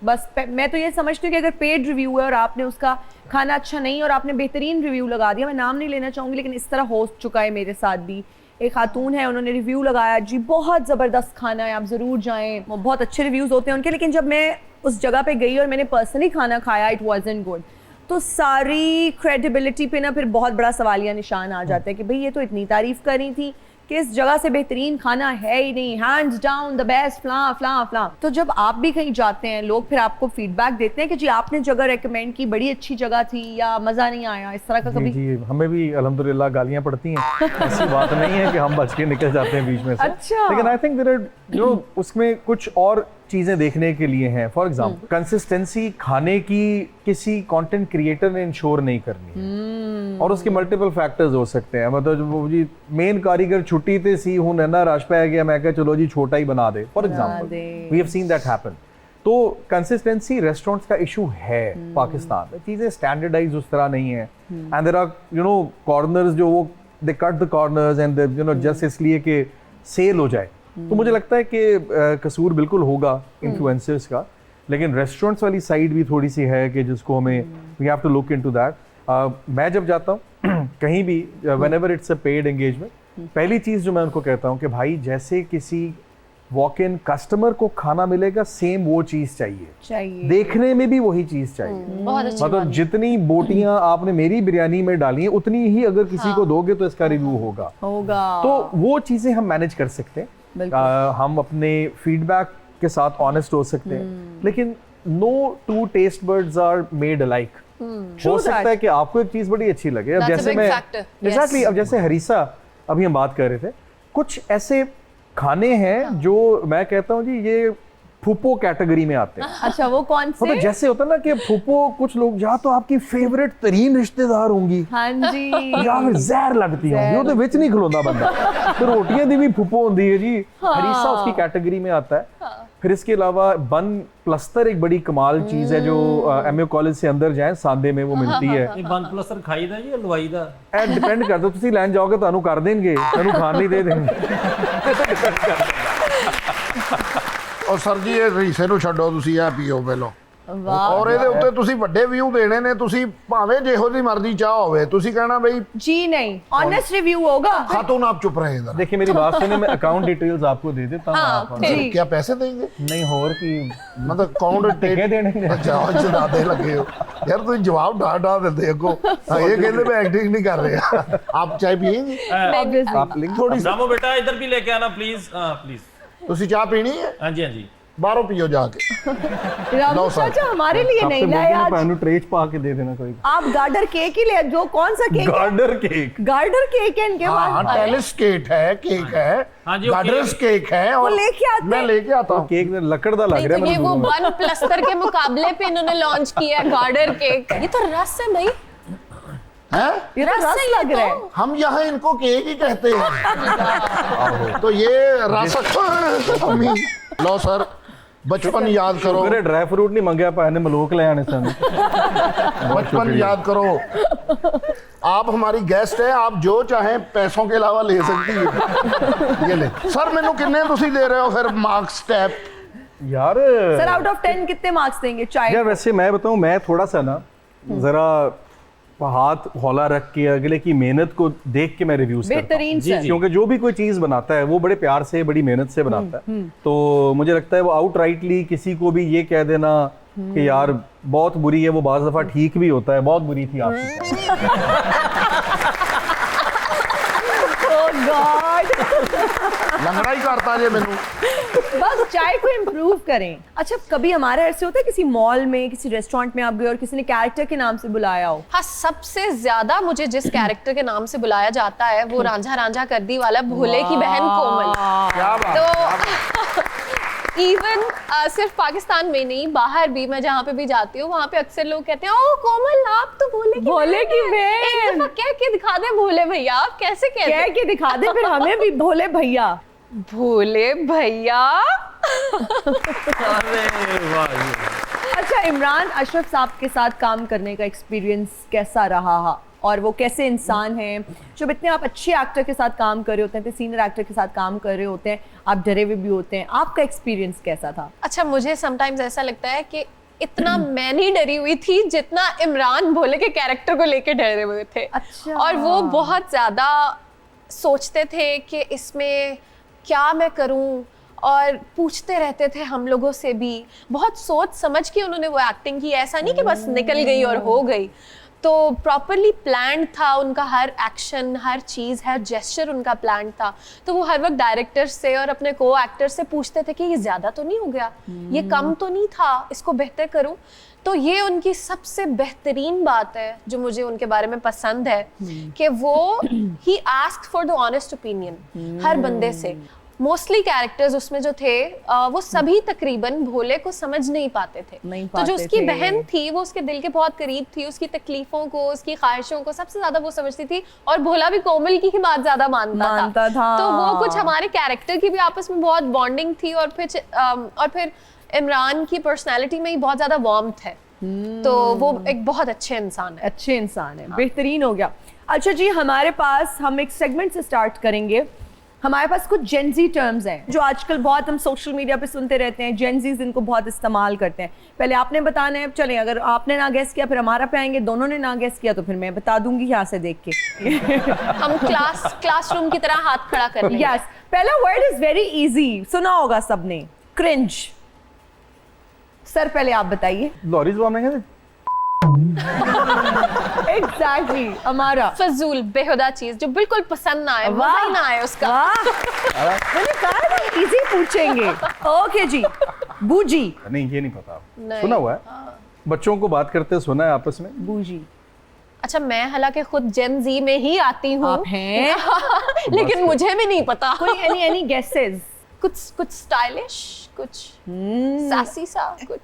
बस मैं तो ये समझती हूँ कि अगर पेड रिव्यू है और आपने उसका खाना अच्छा नहीं और आपने बेहतरीन रिव्यू लगा दिया, मैं नाम नहीं लेना चाहूँगी लेकिन इस तरह हो चुका है मेरे साथ भी। एक खातून है, उन्होंने रिव्यू लगाया जी बहुत ज़बरदस्त खाना है, आप ज़रूर जाएं, वो बहुत अच्छे रिव्यूज़ होते हैं उनके, लेकिन जब मैं उस जगह पे गई और मैंने पर्सनली खाना खाया, इट वाज़न्ट गुड, तो सारी क्रेडिबिलिटी पे ना फिर बहुत बड़ा सवालिया निशान आ जाता है कि भाई ये तो इतनी तारीफ़ कर रही थी कि इस जगह से बेहतरीन खाना है ही नहीं, हैंड्स डाउन द बेस्ट, फ्ला फ्ला फ्ला। तो जब आप भी कहीं जाते हैं, लोग फिर आपको फीडबैक देते हैं कि जी आपने जगह रेकमेंड की, बड़ी अच्छी जगह थी, या मज़ा नहीं आया, इस तरह का कभी? जी, हमें भी अल्हम्दुलिल्लाह गालियां पड़ती हैं, ऐसी बात नहीं है कि हम बच के निकल जाते हैं बीच में से। अच्छा। लेकिन आई थिंक देयर आर उसमें कुछ और चीजें देखने के लिए हैं। फॉर एग्जांपल कंसिस्टेंसी खाने की किसी कंटेंट क्रिएटर ने इंश्योर नहीं करनी, और उसके मल्टीपल फैक्टर्स हो सकते हैं। मतलब वो जी मेन कारीगर छुट्टी ते सी हूं ना रश पै गया, मैं कहा चलो जी छोटा ही बना दे, for example we have seen that happen. तो कंसिस्टेंसी रेस्टोरेंट्स का इशू है पाकिस्तान में, चीजें स्टैंडर्डाइज उस तरह नहीं है, एंड देयर आर कॉर्नर्स जो वो they cut the corners and just इसलिए कि सेल हो जाए। तो मुझे लगता है कि कसूर बिल्कुल होगा इन्फ्लुएंसर्स का, लेकिन रेस्टोरेंट्स वाली साइड भी थोड़ी सी है कि जिसको हमें we have to look into that. मैं जब जाता हूँ कहीं भी, whenever it's a paid engagement, पहली चीज़ जो मैं उनको कहता हूँ कि भाई जैसे किसी वॉक इन कस्टमर को खाना मिलेगा सेम वो चीज़ चाहिए, देखने में भी वही चीज़ चाहिए। मतलब जितनी बोटियां आपने मेरी बिरयानी में डाली हैं उतनी ही अगर किसी को दोगे तो इसका रिव्यू होगा। तो वो चीज़ें हम मैनेज कर सकते हैं, हम अपने फीडबैक के साथ ऑनेस्ट हो सकते हैं, लेकिन no two taste birds are made alike. हो सकता है कि आपको एक चीज बड़ी अच्छी लगे, अब जैसे मैं एग्जैक्टली, अब जैसे हरीसा अभी हम बात कर रहे थे, कुछ ऐसे खाने हैं जो मैं कहता हूँ जी ये फूपो कैटेगरी में आते हैं। अच्छा, वो कौन से? मतलब जैसे होता है ना कि फूपो कुछ लोग या तो आपकी फेवरेट तरीन रिश्तेदार होंगी, हाँ जी, या फिर जहर लगती होंगी, वो तो विच नहीं खलोंदा बंदा। तो रोटियां दी भी फूपो होंदी है जी, हरीसा उसकी कैटेगरी में आता है। फिर इसके अलावा बन प्लस्तर एक बड़ी कमाल चीज है जो एमए कॉलेज से अंदर जाए सांदे में वो मिलती है। बन प्लस्तर खाई दा जी लवाई दा डिपेंड करता, तुसी लैन जाओगे ਤੁਹਾਨੂੰ ਕਰ ਦੇਣਗੇ, ਤੁਹਾਨੂੰ ਖਾਣ ਨਹੀਂ ਦੇ ਦੇਣਗੇ। और सर जी ਇਹ ਰੀਸੇ ਨੂੰ ਛੱਡੋ, ਤੁਸੀਂ ਇਹ ਪੀਓ ਪਹਿਲਾਂ। ਔਰ ਇਹਦੇ ਉੱਤੇ ਤੁਸੀਂ ਵੱਡੇ ਵਿਊ ਦੇਣੇ ਨੇ, ਤੁਸੀਂ ਭਾਵੇਂ ਜਿਹੋ ਦੀ ਮਰਜ਼ੀ ਚਾਹ ਹੋਵੇ, ਤੁਸੀਂ ਕਹਿਣਾ ਬਈ जी नहीं, ऑनेस्ट रिव्यू होगा। खातून आप चुप रहे इधर। देखिए मेरी बात सुनिए, मैं अकाउंट डिटेल्स आपको दे देता हूँ। आप क्या पैसे देंगे? नहीं और की मतलब अकाउंट टिके देने अच्छा चढ़ाते लगे हो यार, तुम जवाब डा देते अगो, ये कहते मैं एक्टिंग नहीं कर रहे। आप चाय पिएंगे? आप लिंक थोड़ी रामो बेटा इधर भी लेके आना प्लीज। प्लीज ਤੁਸੀਂ ਚਾਹ पीनी है? हाँ जी हाँ जी, बाहरों पियो जाके। रामू चाचा हमारे लिए नहीं लाए आज। पानु ट्रेच पा के दे देना कोई। आप गार्डर केक ही ले, जो कौन सा cake? Girder cake. Girder cake है इनके पास। हाँ, टेलिस केक है, केक है, हाँ जी, गार्डर्स केक है, और लेके आते मैं लेके आता हूँ। केक में लकड़ दा लग रहा है। ये वो बन प्लस्तर के मुकाबले पे इन्होंने लॉन्च किया है गार्डर केक। ये तो रस है भाई, हैं? ये तो रस लग रहा है। हम यहाँ इनको केक ही कहते हैं। तो ये रस लो सर, बचपन याद करो, अरे ड्राई फ्रूट नहीं मंगया पाया ने मलोक ले आने सन। बचपन याद करो। आप हमारी गेस्ट है, आप जो चाहें पैसों के अलावा ले सकती है। ये ले सर, मैनू कितने तुसी दे रहे हो फिर मार्क्स टैप? यार सर आउट ऑफ 10 कितने मार्क्स देंगे चाय यार वैसे मैं बताऊं, मैं थोड़ा सा ना जरा हाथ हौला रख के अगले की मेहनत को देख के मैं रिव्यूज करता हूं। बेहतरीन सर। क्योंकि जो भी कोई चीज बनाता है वो बड़े प्यार से बड़ी मेहनत से बनाता है, तो मुझे लगता है वो आउटराइटली किसी को भी ये कह देना कि यार बहुत बुरी है, वो बाज़ दफा ठीक भी होता है, बहुत बुरी थी आपकी। Oh God! लंगड़ा ही करता जे मैनू। बस चाय को इम्प्रूव करें। अच्छा, कभी हमारा ऐसे होता है किसी मॉल में, किसी रेस्टोरेंट में आप गए और किसी ने कैरेक्टर के नाम से बुलाया हो? हाँ, सबसे ज्यादा मुझे जिस कैरेक्टर के नाम से बुलाया जाता है वो रांझा रांझा कर दी वाला भोले की बहन कोमल। क्या बात। तो इवन सिर्फ पाकिस्तान में नहीं, बाहर भी मैं जहाँ पे भी जाती हूँ वहाँ पे अक्सर लोग कहते हैं ओ कोमल आप तो भोले की बहन। एक दफा कह के दिखा दे भोले भैया, आप कैसे कहते कह के दिखा दे फिर हमें भी भोले भैया। भोले भैया। अरे वाह। अच्छा, इमरान अशरफ साहब के साथ काम करने का एक्सपीरियंस कैसा रहा और वो कैसे इंसान हैं? जब इतने आप अच्छे एक्टर के साथ काम कर रहे होते हैं, इतने सीनियर एक्टर के साथ काम कर रहे होते हैं, आप डरे हुए भी होते हैं, आपका एक्सपीरियंस कैसा था? अच्छा, मुझे समटाइम्स ऐसा लगता है कि इतना मैं नहीं डरी हुई थी जितना इमरान भोले के कैरेक्टर को लेके डरे हुए थे। अच्छा। और वो बहुत ज्यादा सोचते थे कि इसमें क्या मैं करूं, और पूछते रहते थे हम लोगों से भी, बहुत सोच समझ के उन्होंने वो एक्टिंग की। ऐसा नहीं कि बस निकल गई और हो गई। तो प्रॉपरली प्लान था उनका, हर एक्शन, हर चीज़, हर जेस्चर उनका प्लान था। तो वो हर वक्त डायरेक्टर से और अपने को एक्टर से पूछते थे कि ये ज़्यादा तो नहीं हो गया, ये कम तो नहीं था, इसको बेहतर करूं। तो ये उनकी सबसे बेहतरीन बात है जो मुझे उनके बारे में पसंद है कि वो ही asked for the honest opinion हर बंदे से। मोस्टली कैरेक्टर्स उसमें जो थे वो सभी तकरीबन भोले को समझ नहीं पाते थे। तो जो उसकी बहन थी वो उसके दिल के बहुत करीब थी, उसकी तकलीफों को, उसकी ख्वाहिशों को सबसे ज्यादा वो समझती थी। और भोला भी कोमल की ही बात ज्यादा मानता था। तो वो कुछ हमारे कैरेक्टर की भी आपस में बहुत बॉन्डिंग थी। और फिर इमरान की पर्सनैलिटी में ही बहुत ज्यादा वार्मथ है। तो वो एक बहुत अच्छे इंसान है। अच्छे इंसान है, बेहतरीन हो गया। अच्छा जी, हमारे पास हम एक सेगमेंट से स्टार्ट करेंगे। हमारे पास कुछ जेनजी टर्म्स हैं जो आजकल बहुत हम सोशल मीडिया पे सुनते रहते हैं। जेनजीज इनको बहुत इस्तेमाल करते हैं। पहले आपने बताना है, चलें अगर आपने ना गेस किया फिर हमारा पे आएंगे, दोनों ने ना गेस किया तो फिर मैं बता दूंगी यहाँ से देख के। हम क्लासरूम की तरह हाथ खड़ा कर लेंगे। यस, पहला वर्ड इज वेरी इजी, सुना होगा सबने, क्रिंज। सर पहले आप बताइए। लॉरीज बोलने के एग्जैक्टली, हमारा फजूल, बेहुदा चीज जो बिल्कुल पसंद ना आए, मजा ही ना आए उसका। मैंने कहा था इजी पूछेंगे। ओके जी, बूजी। नहीं, ये नहीं पता। नहीं। सुना हुआ है, बच्चों को बात करते सुना है आपस में। बूजी। अच्छा, मैं हालांकि खुद जेन जी में ही आती हूँ। आप हैं? लेकिन मुझे भी नहीं पता। कोई एनी गेसेस? कुछ स्टाइलिश, कुछ सासी सा, कुछ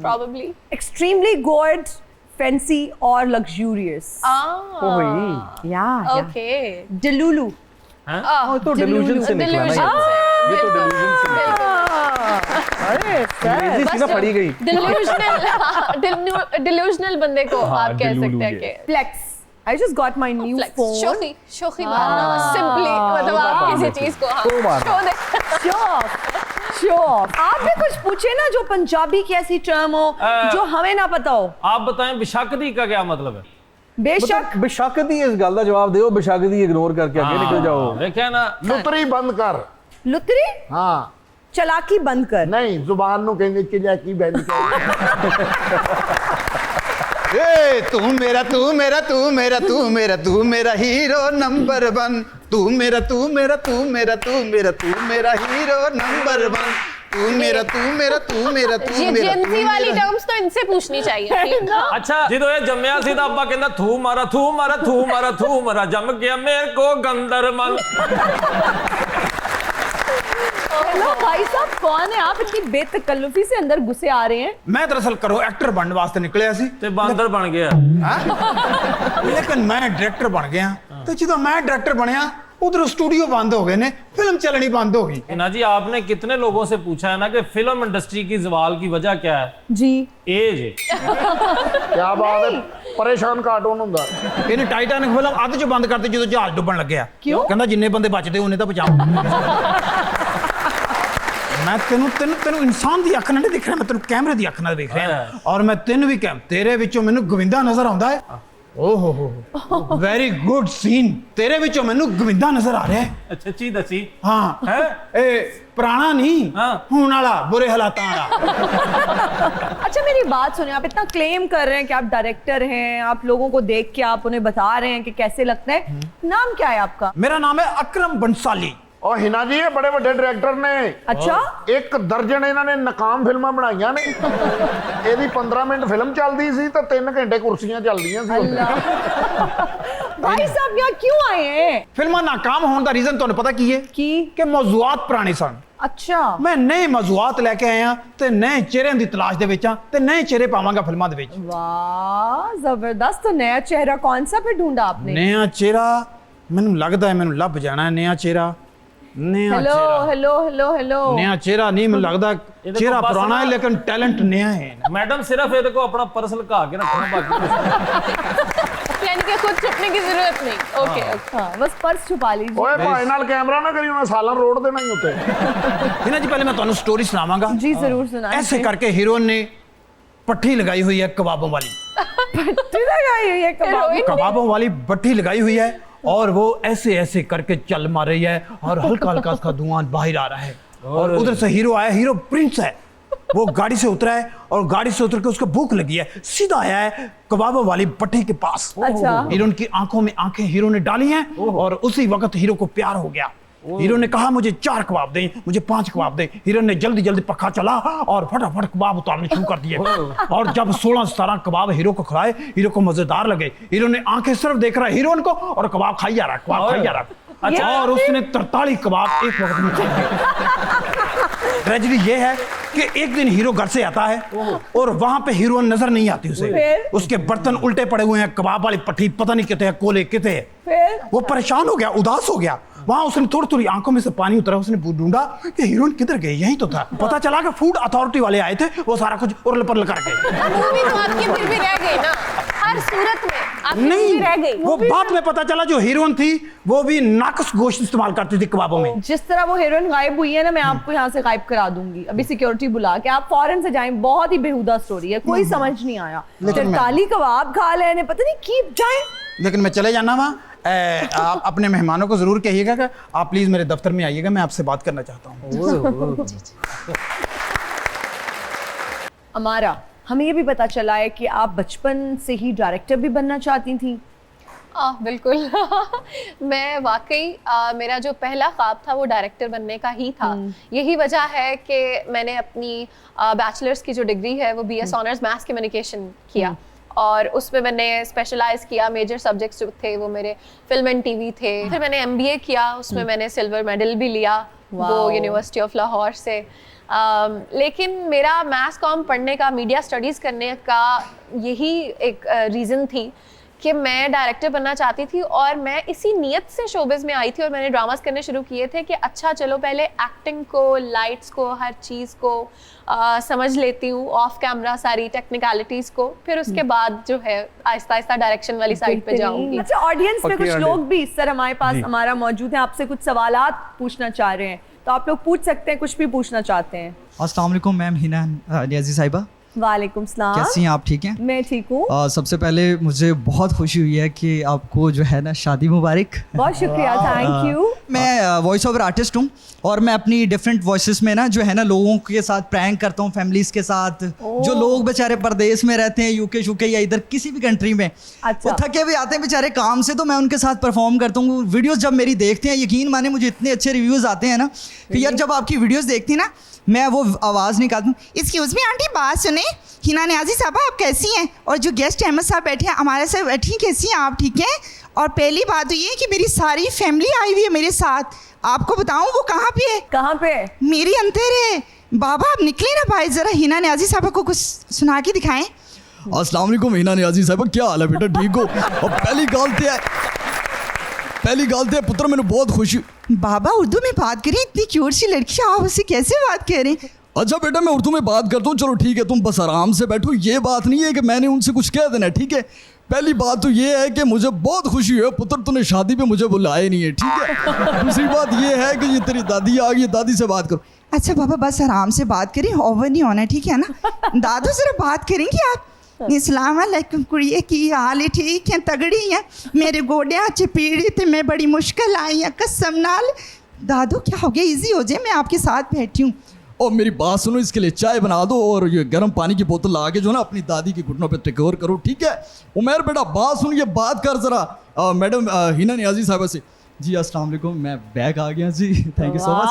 probably एक्सट्रीमली गुड, फैंसी और लग्जूरियस। या okay डिलुलू। तो delusion से निकला ना ये तो delusion से निकला। अरे अंग्रेजी सी ना पड़ी गई। delusional बंदे को हाँ, आप कह delulu सकते हैं ये। कि flex. I just got my new flex, phone. शोखी मारना, simply मतलब आप किसी चीज को तो मारना। शो दे। Show off. आपने कुछ पूछे ना जो पंजाबी की ऐसी टर्म हो जो हमें ना पता हो। आप बताएं बिशाकती का क्या मतलब है? बेशक। बेशकती इस गल का जवाब दो, बेशकती इग्नोर करके आगे निकल जाओ। देखिए ना, लुतरी बंद कर। लुतरी? हाँ, चलाकी बंद कर। नहीं, जुबान नु कहंगे चिलाकी बंद कर। ए तू मेरा तू मेरा तू मेरा तू मेरा तू मेरा हीरो नंबर 1, तू मेरा तू मेरा तू मेरा तू मेरा तू मेरा हीरो नंबर 1, तू मेरा तू मेरा तू मेरा तू ये मेरा जेन जी वाली टर्म्स तो इनसे पूछनी चाहिए थी। अच्छा जो ये जम्मिया सी दा अब्बा कहंदा थू मारा थू मारा थू मारा थू मारा, जम गया मेरे को गंदर मन। हेलो भाई साहब, कौन है आप? इतनी बेतकल्लुफी से अंदर घुसे आ रहे हैं। मैं दरअसल करो एक्टर बनने वास्ते निकलिया सी ते बांदर बन गया। लेकिन मैं डायरेक्टर बन गया। तो जो मैं डायरेक्टर बनया उधर स्टूडियो बंद हो गए ने, फिल्म चलनी बंद हो गई। हिना जी आपने कितने लोगों से पूछा है ना कि फिल्म इंडस्ट्री की ज़वाल की वजह क्या है? जी एज है। क्या बात है, परेशान कार्टून ਹੁੰਦਾ। ਇਹਨੇ ਟਾਈਟੈਨਿਕ ਫਿਲਮ ਅੱਧ ਚ ਬੰਦ ਕਰਤੀ ਜਦੋਂ ਜਹਾਜ਼ ਡੁੱਬਣ ਲੱਗਿਆ। ਕਿਉਂ? ਕਹਿੰਦਾ ਜਿੰਨੇ ਬੰਦੇ ਬਚਦੇ ਉਹਨੇ ਤਾਂ ਬਚਾਓ। ਮੈਂ ਤੈਨੂੰ ਇਨਸਾਨ ਦੀ ਅੱਖ ਨਾਲ ਨਹੀਂ ਦਿਖ ਰਿਹਾ, ਮੈਂ ਤੈਨੂੰ ਕੈਮਰੇ ਦੀ ਅੱਖ ਨਾਲ ਦੇਖ ਰਿਹਾ ਔਰ ਮੈਂ ਤੈਨੂੰ ਵੀ ਕਹਿ ਤੇਰੇ ਵਿੱਚੋਂ ਮੈਨੂੰ ਗੋਵਿੰਦਾ ਨਜ਼ਰ ਆਉਂਦਾ ਹੈ। ਓ ਹੋ ਵੈਰੀ ਗੁੱਡ ਸੀਨ, ਤੇਰੇ ਵਿੱਚੋਂ ਮੈਨੂੰ ਗੋਵਿੰਦਾ ਨਜ਼ਰ ਆ ਰਿਹਾ ਹੈ। अच्छा ची दसी ਹਾਂ है ਇਹ ਪੁਰਾਣਾ ਨਹੀਂ ਹੁਣ ਵਾਲਾ बुरे हालातां वाला। अच्छा मेरी बात सुनिए, आप इतना क्लेम कर रहे हैं कि आप डायरेक्टर हैं, आप लोगों को देख के आप उन्हें बता रहे हैं कि कैसे लगता है, नाम क्या है आपका? मेरा नाम है अकरम बंसाली। और हिना जी ये बड़े बड़े डायरेक्टर ने, अच्छा एक दर्जन इन्होंने नकाम फिल्मां बनाईयां ने। ਇਹਦੀ 15 ਮਿੰਟ ਫਿਲਮ ਚੱਲਦੀ ਸੀ ਤਾਂ 3 ਘੰਟੇ ਕੁਰਸੀਆਂ ਚੱਲਦੀਆਂ ਸੀ। भाई साहब यहाँ क्यों आए हैं? फिल्मां नाकाम होने का रीजन ਤੁਹਾਨੂੰ ਪਤਾ ਕੀ ਹੈ ਕਿ ਮੌਜ਼ੂਆਤ ਪੁਰਾਣੇ ਸਨ। अच्छा ਮੈਂ ਨਵੇਂ ਮੌਜ਼ੂਆਤ ਲੈ ਕੇ ਆਇਆ ਤੇ ਨਵੇਂ ਚਿਹਰਿਆਂ ਦੀ ਤਲਾਸ਼ ਦੇ ਵਿੱਚ ਆ ਤੇ ਨਵੇਂ ਚਿਹਰੇ ਪਾਵਾਂਗਾ ਫਿਲਮਾਂ ਦੇ ਵਿੱਚ। वाह जबरदस्त, तो नया चेहरा कौन सा फिर ढूंढा आपने? ਨਵਾਂ ਚਿਹਰਾ ਮੈਨੂੰ ਲੱਗਦਾ ਹੈ ਮੈਨੂੰ ਲੱਭ ਜਾਣਾ ਹੈ ਨਵਾਂ ਚਿਹਰਾ। नया हेलो चेहरा हेलो हेलो हेलो नया चेहरा नहीं ਮੈਨੂੰ ਲੱਗਦਾ ਚਿਹਰਾ बस ਪੁਰਾਣਾ ਹੈ ना- लेकिन टैलेंट नया है। मैडम सिर्फ ये देखो अपना पर्स लगा के रखना, बाकी यानी कि खुद छुपने की जरूरत नहीं। ओके हाँ बस पर्स छुपा लीजिए। ਓਏ ਭਾਈ ਨਾਲ ਕੈਮਰਾ ਨਾ ਕਰੀ, ਉਹਨੇ ਸਾਲਨ ਰੋਡ ਦੇਣਾ ਹੀ ਉੱਤੇ। हिना जी पहले मैं ਤੁਹਾਨੂੰ स्टोरी सुनावांगा। जी जरूर सुनाइए। ऐसे करके हीरोइन ने पट्टी लगाई हुई है कबाबों वाली। पट्टी लगाई हुई है कबाब। हेरोइन? कबाबों वाली भट्टी लगाई हुई है और वो ऐसे ऐसे करके चल मार रही है और हल्का हल्का उसका धुआं बाहर आ रहा है और उधर से हीरो आया, हीरो प्रिंस है, वो गाड़ी से उतरा है और गाड़ी से उतर के उसको भूख लगी है, सीधा आया है कबाबों वाली भट्टी के पास। अच्छा। हीरोइन की आंखों में आंखें हीरो ने डाली हैं और उसी वक्त हीरो को प्यार हो गया। हीरो ने कहा मुझे 4 कबाब दें, मुझे 5 कबाब दें। हीरो ने जल्दी जल्दी पक्का चला और फटाफट कबाब उतारने शुरू कर दिए और जब 16-17 कबाब हीरो को खिलाए, हीरो को मजेदार लगे। हीरो ने आंखें सिर्फ देख रहा है हीरोइन को और कबाब खाई जा रहा है, कबाब खाई जा रहा है। अच्छा, और उसने 43 कबाब एक वक्त में खा लिए। ट्रेजेडी ये है कि एक दिन हीरो घर से आता है और वहां पे हीरोइन नजर नहीं आती उसे। फिर? उसके बर्तन उल्टे पड़े हुए हैं, कबाब वाली पट्टी पता नहीं कितने है, कोले कितने है। फिर वो परेशान हो गया, उदास हो गया। वहां उसने थोड़ी थोड़ी आंखों में से पानी उतरा, उसने ढूंढा कि हीरोइन किधर गई, यही तो था। पता चला कि फूड अथॉरिटी वाले आए थे, वो सारा कुछ उरल परल कर गए। मूवी तो आपकी फिर भी रह गई ना, हर सूरत में आपकी मूवी रह गई। वो बाद में पता चला जो हीरोइन थी वो भी नाकस गोश्त इस्तेमाल करती थी कबाबों में। जिस तरह वो हीरोइन गायब हुई है ना, मैं आपको यहाँ से गायब करा दूंगी अभी सिक्योरिटी बुला के। आप फौरन से जाएं, बहुत ही बेहुदा स्टोरी है, कोई समझ नहीं आया। लेकिन मैं- 43 कबाब खा लेने, पता नहीं की जाए। लेकिन मैं चले जाना वहाँ, आप अपने मेहमानों को जरूर कहिएगा कि आप प्लीज मेरे दफ्तर में आइएगा, मैं आपसे बात करना चाहता हूँ। अमारा, हमें ये भी पता चला है कि आप बचपन से ही डायरेक्टर भी बनना चाहती थी। बिल्कुल। मैं वाकई मेरा जो पहला ख्वाब था वो डायरेक्टर बनने का ही था। यही वजह है कि मैंने अपनी बैचलर्स की जो डिग्री है वो BS ऑनर्स मैथ्स कम्युनिकेशन किया और उसमें मैंने स्पेशलाइज किया। मेजर सब्जेक्ट्स जो थे वो मेरे फिल्म एंड टीवी थे। फिर मैंने MBA किया, उसमें मैंने सिल्वर मेडल भी लिया वो यूनिवर्सिटी ऑफ लाहौर से। लेकिन मेरा मैथ्स कॉम पढ़ने का, मीडिया स्टडीज़ करने का यही एक रीज़न थी कि मैं डायरेक्टर बनना चाहती थी और मैं इसी नीयत से शोबिज़ में आई थी और मैंने ड्रामास करने शुरू किए थे कि अच्छा चलो पहले एक्टिंग को, लाइट्स को, हर चीज़ को समझ लेती हूँ, ऑफ कैमरा सारी टेक्निकलिटीज़ को, फिर उसके बाद जो है आहिस्ता आहिस्ता डायरेक्शन वाली साइड पे जाऊँगी। अच्छा, ऑडियंस में Okay, कुछ लोग भी इस तरह हमारे पास हमारा मौजूद है, आपसे कुछ सवालात पूछना चाह रहे हैं, तो आप लोग पूछ सकते हैं, कुछ भी पूछना चाहते हैं। अस्सलाम वालेकुम मैम हिना नियाज़ी साहिबा, वालेकुम सलाम। कैसी हैं आप? ठीक हैं? मैं ठीक हूँ। सबसे पहले मुझे बहुत खुशी हुई है कि आपको जो है ना शादी मुबारक। बहुत शुक्रिया, थैंक यू। मैं वॉइस ओवर आर्टिस्ट हूँ और मैं अपनी डिफरेंट वॉइसेस में ना जो है ना लोगों के साथ प्रैंक करता हूँ, फैमिलीज के साथ, जो लोग बेचारे परदेश में रहते हैं, यूके शूके या इधर किसी भी कंट्री में, अच्छा। वो थके हुए आते हैं बेचारे काम से, तो मैं उनके साथ परफॉर्म करता हूँ। वीडियोस जब मेरी देखते हैं, यकीन माने मुझे इतने अच्छे रिव्यूज़ आते हैं ना कि यार जब आपकी वीडियोज़ देखती ना मैं वो आवाज़ निकालती हूँ, एक्सक्यूज़ मी आंटी बात सुने, हिना नियाज़ी साहबा आप कैसी हैं? और जो गेस्ट अहमद साहब बैठे हैं हमारे साथ बैठी हैं, कैसी हैं आप? ठीक हैं? और पहली बात तो ये है कि मेरी सारी फैमिली आई हुई है मेरे साथ। आपको बताऊं वो कहाँ पे है? कहाँ पे? मेरी अंतर है। बाबा आप निकले ना भाई, ज़रा हिना नियाज़ी साहबा को कुछ सुना के दिखाएं। अस्सलाम वालेकुम हिना नियाज़ी साहबा, क्या हाल है बेटा, ठीक हो? और पहली गल तो है पहली गल तो पुत्र मैंने बहुत खुशी। बाबा उर्दू में बात करें, इतनी क्यूट सी लड़की, आप उससे कैसे बात करें? अच्छा बेटा मैं उर्दू में बात करता हूँ, चलो ठीक है तुम बस आराम से बैठो। ये बात नहीं है कि मैंने उनसे कुछ कह देना, ठीक है। पहली बात तो ये है कि मुझे बहुत खुशी है पुत्र तूने शादी पे मुझे बुलाया नहीं है, ठीक है। दूसरी बात ये है कि ये तेरी दादी आ गई, दादी से बात करो। अच्छा बाबा बस आराम से बात करें, ओवर नहीं होना, ठीक है ना। दादू जरा बात करेंगे आप? अस्सलाम वालेकुम कुड़िए की हाल है, ठीक है तगड़ी है, मेरे गोडियां च पीड़ी थे, मैं बड़ी मुश्किल आई है कसम नाल। दादू क्या हो गया, इजी हो जाए, मैं आपके साथ बैठी हूँ। और मेरी बात सुनो, इसके लिए चाय बना दो और ये गर्म पानी की बोतल ला के जो ना अपनी दादी के घुटनों पे टेकोर करो, ठीक है। उमर बेटा बात सुन, ये बात कर जरा मैडम हिना नियाजी साहबा से। जी अस्सलाम वालेकुम, मैं बैक आ गया जी, थैंक यू सो मच।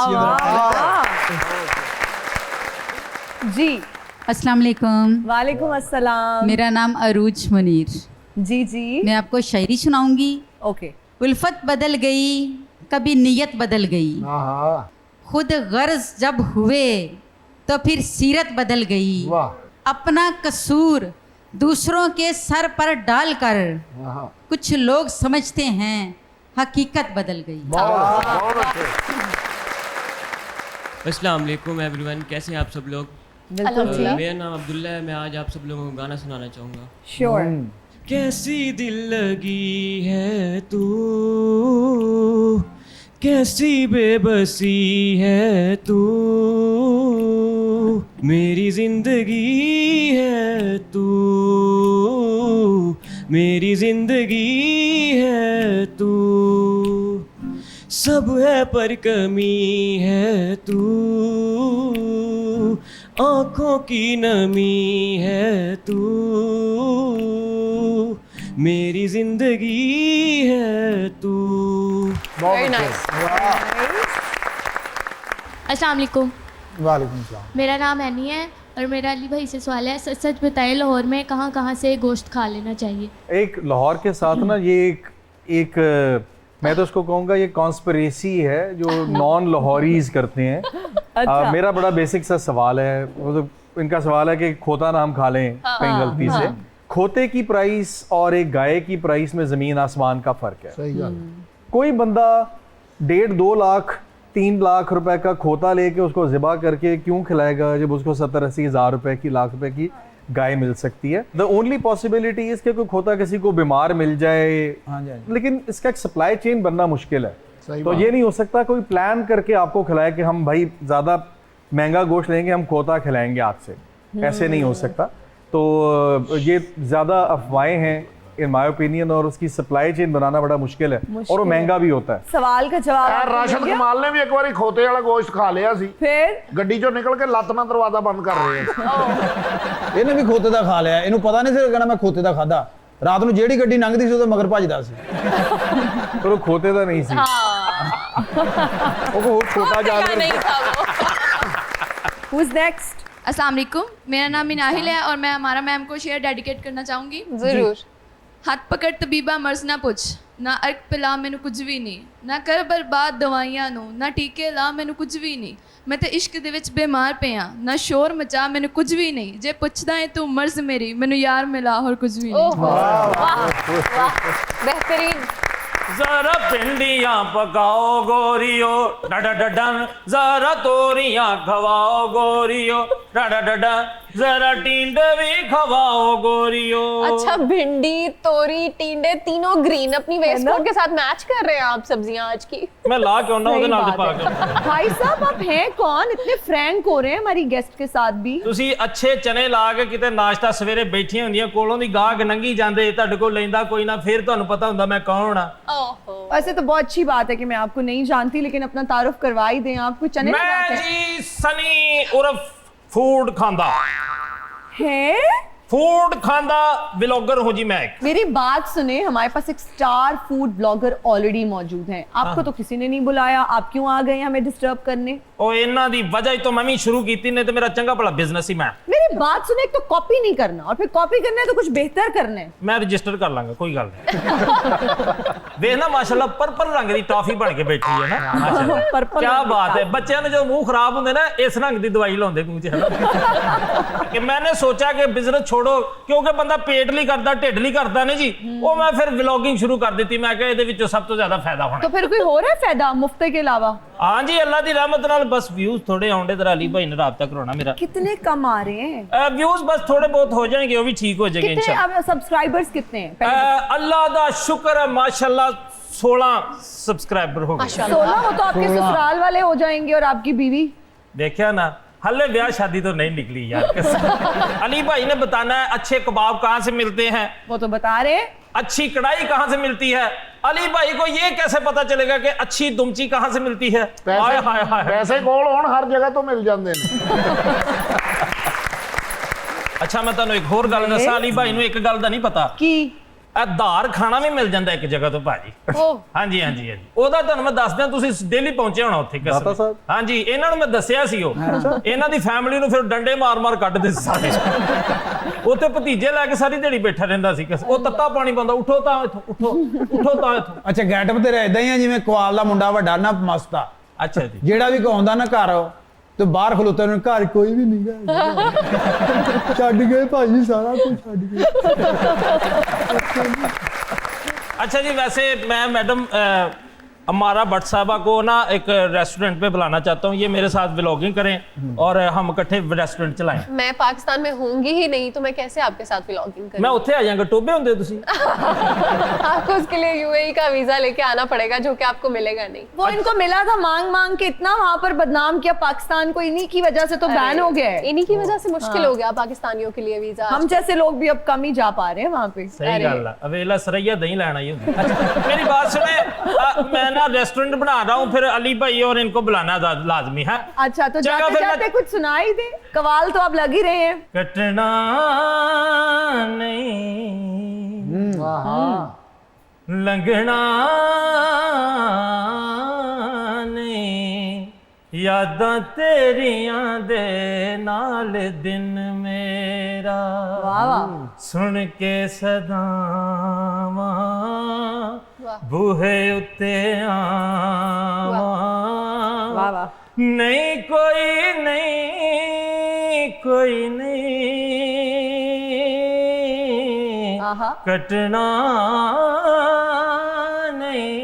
जी अस्सलाम वालेकुम। वालेकुम अस्सलाम। मेरा नाम अरूज मुनीर। जी जी मैं आपको शायरी सुनाऊंगी। ओके। उल्फत बदल गई, कभी नीयत बदल गई, हाँ खुद गर्ज जब हुए तो फिर सीरत बदल गई। वाह। अपना कसूर दूसरों के सर पर डालकर कुछ लोग समझते हैं हकीकत बदल गई। बहुत अच्छे। अस्सलाम वालेकुम एवरीवन, कैसे हैं आप सब लोग? मेरा नाम अब्दुल्ला है, मैं आज आप सब लोगों को गाना सुनाना चाहूँगा। श्योर। कैसी दिल लगी है तू, कैसी बेबसी है तू, मेरी जिंदगी है तू, मेरी जिंदगी है तू, सब है पर कमी है तू, आँखों की नमी है तू, मेरी जिंदगी है तू। Very nice. अस्सलाम वालेकुम। वालेकुम सलाम। मेरा नाम एनी है और मेरा अली भाई से सवाल है, सच सच बताएं लाहौर में कहाँ कहाँ से गोश्त खा लेना चाहिए? एक लाहौर के साथ ना ये एक मैं तो उसको कहूँगा ये कॉन्स्पिरेसी है जो नॉन लाहौरीज करते हैं। अच्छा। मेरा बड़ा बेसिक सा सवाल है, मतलब इनका सवाल है कि खोता ना हम खा लें कहीं गलती से। खोते की प्राइस और एक गाय की प्राइस में ज़मीन आसमान का फ़र्क है। सही गल। कोई बंदा 1.5-2 लाख 3 लाख रुपए का खोता लेके उसको ज़िबा करके क्यों खिलाएगा जब उसको 70-80 हज़ार रुपए की लाख रुपए की गाय मिल सकती है। द ओनली पॉसिबिलिटी इज कि कोई खोता किसी को बीमार मिल जाए, लेकिन इसका एक सप्लाई चेन बनना मुश्किल है। तो ये नहीं हो सकता कोई प्लान करके आपको खिलाए कि हम भाई ज़्यादा महंगा गोश्त लेंगे हम खोता खिलाएंगे आज से, ऐसे नहीं हो सकता। तो ये ज़्यादा अफवाहें हैं इन माय ओपिनियन, और उसकी सप्लाई चेन बनाना बड़ा मुश्किल है और वो महंगा भी होता है। सवाल का जवाब यार राशिद कमाल ने भी एक बार खोते वाला गोश्त खा लिया सी, फिर ਗੱਡੀ ਚੋਂ ਨਿਕਲ ਕੇ ਲੱਤ ਨਾਲ ਦਰਵਾਜ਼ਾ ਬੰਦ ਕਰ ਰਹੇ ਆ। ਇਹਨੇ ਵੀ ਖੋਤੇ ਦਾ ਖਾ ਲਿਆ, ਇਹਨੂੰ ਪਤਾ ਨਹੀਂ ਸੀ ਕਹਿਣਾ ਮੈਂ ਖੋਤੇ ਦਾ ਖਾਦਾ। ਰਾਤ ਨੂੰ ਜਿਹੜੀ ਗੱਡੀ ਲੰਘਦੀ ਸੀ ਉਹਦੇ ਮਗਰ ਭੱਜਦਾ ਸੀ। पर वो खोते का नहीं सी, वो छोटा जानवर नहीं था वो। Who's next? अस्सलाम वालेकुम। मेरा नाम मिनाहिल है और मैं हमारा मैम को शेयर डेडिकेट करना चाहूँगी। जरूर। हथ पकड़ तबीबा मर्ज ना पुछ, ना अर्क पिला मैनू कुछ भी नहीं, ना कर बर्बाद दवाइयां नू, ना टीके ला मैनू कुछ भी नहीं, मैं तो इश्क दे विच बीमार पे हाँ, ना शोर मचा मैनू कुछ भी नहीं, जे पुछदा है तू मर्ज मेरी मैनू यार मिला और कुछ भी नहीं। वाह बेहतरीन। जरा भिंडियां पकाओ गोरियो डा डन, जरा तोरियां खवाओ गोरियो डा, जरा टींडे भी खवाओ गोरियो। अच्छा भिंडी तोरी टींडे तीनों ग्रीन अपनी वेस्ट कोट के साथ मैच कर रहे हैं आप सब्जियां आज की। मैं ला क्यों ना सही ਉਹਦੇ ਨਾਲ बात पा है। के भाई साहब आप हैं कौन, इतने फ्रैंक हो रहे हैं हमारी गेस्ट के साथ भी। ਤੁਸੀਂ ਅੱਛੇ ਚਨੇ ਲਾ ਕੇ ਕਿਤੇ ਨਾਸ਼ਤਾ ਸਵੇਰੇ ਬੈਠੀਆਂ ਹੁੰਦੀਆਂ ਕੋਲੋਂ ਦੀ ਗਾਹਕ ਨੰਗੀ ਜਾਂਦੇ ਤੁਹਾਡੇ ਕੋਲ ਲੈਂਦਾ ਕੋਈ ਨਾ, ਫਿਰ ਤੁਹਾਨੂੰ ਪਤਾ ਹੁੰਦਾ ਮੈਂ ਕੌਣ ਆ। वैसे तो बहुत अच्छी बात है कि मैं आपको नहीं जानती, लेकिन अपना तारुफ करवा ही दें। आपको चने मैं जी सनी उर्फ फूड खांदा है, फूड खांदा ब्लॉगर हूँ जी मैं। मेरी बात सुने, हमारे पास एक स्टार फूड ब्लॉगर ऑलरेडी मौजूद हैं। आपको तो किसी ने नहीं बुलाया, आप क्यों आ गए हमें डिस्टर्ब करने? ਉਹ ਇਹਨਾਂ ਦੀ ਵਜ੍ਹਾ ਤੋਂ मैं भी शुरू की नहीं तो मेरा चंगा भला बिजनेस ही मैं मेरी बात सुने, एक तो कॉपी नहीं करना और फिर कॉपी करना है तो कुछ बेहतर करना है। मैं रजिस्टर कर लांगा, कोई गल नहीं। देखना माशाल्लाह पर्पल रंग की टॉफी बन के बैठी है ना, माशाल्लाह क्या बात है। बच्चों ने जो मुंह खराब होंगे ना इस रंग की दवाई लाते मूंह च, है ना। कि मैंने सोचा कि बिजनेस छोड़ो, क्योंकि बंदा पेट ਲਈ करता ਢਿੱਡ ਲਈ करता नहीं जी, वो मैं फिर व्लॉगिंग शुरू कर दी। मैं कहा ਇਹਦੇ ਵਿੱਚੋਂ सब तो ज्यादा फायदा होना। तो फिर कोई हो रहा है फायदा मुफ्त के अलावा? हाँ जी, अल्लाह की रहमत नाल बस व्यूज थोड़े आउंडे ते अली भाई ने राबता कराना मेरा। कितने कम आ रहे हैं व्यूज? बस थोड़े बहुत हो जाएंगे, वो भी ठीक हो जाएंगे कितने इंशाल्लाह। अब सब्सक्राइबर्स कितने हैं? अल्लाह दा शुक्र है माशाल्लाह 16 सब्सक्राइबर हो गए। 16? वो तो आपके ससुराल वाले हो जाएंगे और आपकी बीवी। देखा ना, हले ब्याह शादी तो नहीं निकली यार। अली भाई ने बताना है अच्छे कबाब कहाँ से मिलते हैं, वो तो बता रहे हैं। अच्छी कढ़ाई कहाँ से मिलती है, अली भाई को ये कैसे पता चलेगा कि अच्छी दुमची कहाँ से मिलती है? हाय हाय हाय, पैसे कोल होण हर जगह तो मिल जाते हैं। अच्छा मैं ਤੁਹਾਨੂੰ एक होर गल दसा, अली भाई ਨੂੰ एक गल ਦਾ नहीं पता की आधार खाना भी मिल ਜਾਂਦਾ ਇੱਕ ਜਗ੍ਹਾ ਤੋਂ ਭਾਜੀ। ਹਾਂਜੀ ਹਾਂਜੀ ਹਾਂਜੀ, ਉਹਦਾ ਤੁਹਾਨੂੰ ਮੈਂ ਦੱਸ ਦਿਆਂ, ਤੁਸੀਂ ਡੇਲੀ ਪਹੁੰਚੇ ਹੋਣਾ ਉੱਥੇ ਦਾਤਾ ਸਾਹਿਬ। ਹਾਂਜੀ, ਇਹਨਾਂ ਨੂੰ ਮੈਂ ਦੱਸਿਆ ਸੀ, ਉਹ ਇਹਨਾਂ ਦੀ ਫੈਮਿਲੀ ਨੂੰ ਫਿਰ ਡੰਡੇ ਮਾਰ-ਮਾਰ ਕੱਢਦੇ ਸੀ ਸਾਰੇ। ਉੱਥੇ ਭਤੀਜੇ ਲੈ ਕੇ ਸਾਰੀ ਦਿਹਾੜੀ ਬੈਠਾ ਰਹਿੰਦਾ ਸੀ, ਉਹ ਤੱਤਾ ਪਾਣੀ ਪਾਉਂਦਾ, ਉਠੋ ਤਾਂ ਇੱਥੋਂ, ਉਠੋ ਉਠੋ ਤਾਂ ਇੱਥੋਂ। ਅੱਛਾ ਗੈਟਅਪ ਤੇਰਾ ਇਦਾਂ ਹੀ ਆ ਜਿਵੇਂ ਕਵਾਲ ਦਾ ਮੁੰਡਾ ਵੱਡਾ ਨਾ ਮਸਤਾ। ਅੱਛਾ ਜੀ, ਜਿਹੜਾ ਵੀ ਆਉਂਦਾ ਨਾ ਘਰ ਤੇ ਬਾਹਰ ਖਲੋਤਾ ਨੂੰ, ਘਰ ਕੋਈ ਵੀ ਨਹੀਂ ਗਾ, ਛੱਡ ਗਏ ਭਾਜੀ, ਸਾਰਾ ਕੁਝ ਛੱਡ ਗਏ। अच्छा जी, वैसे मैं मैडम अमारा भट्ट साहबा को ना एक रेस्टोरेंट पे बुलाना चाहता हूँ, ये मेरे साथ व्लॉगिंग करें और हम इकट्ठे रेस्टोरेंट चलाएं। मैं पाकिस्तान में होंगी ही नहीं तो मैं कैसे आपके साथ व्लॉगिंग करूं? मैं उत्थे आ जाऊंगा, टोबे होंदे तुसी। आपको उसके लिए यूएई का वीजा लेके आना पड़ेगा, जो कि आपको मिलेगा नहीं। वो इनको मिला था मांग मांग के, इतना वहां पर बदनाम किया पाकिस्तान को, इन्हीं की वजह से तो बैन हो गया है। इन्हीं की वजह से मुश्किल हो गया पाकिस्तानियों के लिए वीजा। हम जैसे लोग भी अब कम ही जा पा रहे हैं वहां पे। सही गल है, अवेला सरैया दही लेना ही होंदा। अच्छा मेरी बात सुने, मैं ना रेस्टोरेंट बना रहा हूँ, फिर अली भाई और इनको बुलाना लाजमी है। अच्छा तो जाते जाते कुछ सुनाई दे, कवाल तो अब लग ही रहे हैं। कटना नहीं लंघना नहीं, यादां तेरियां दे नाल दिन मेरा, सुन के सदावां बूहे उत्ते आवां, नहीं कोई नहीं कोई नहीं, कटना नहीं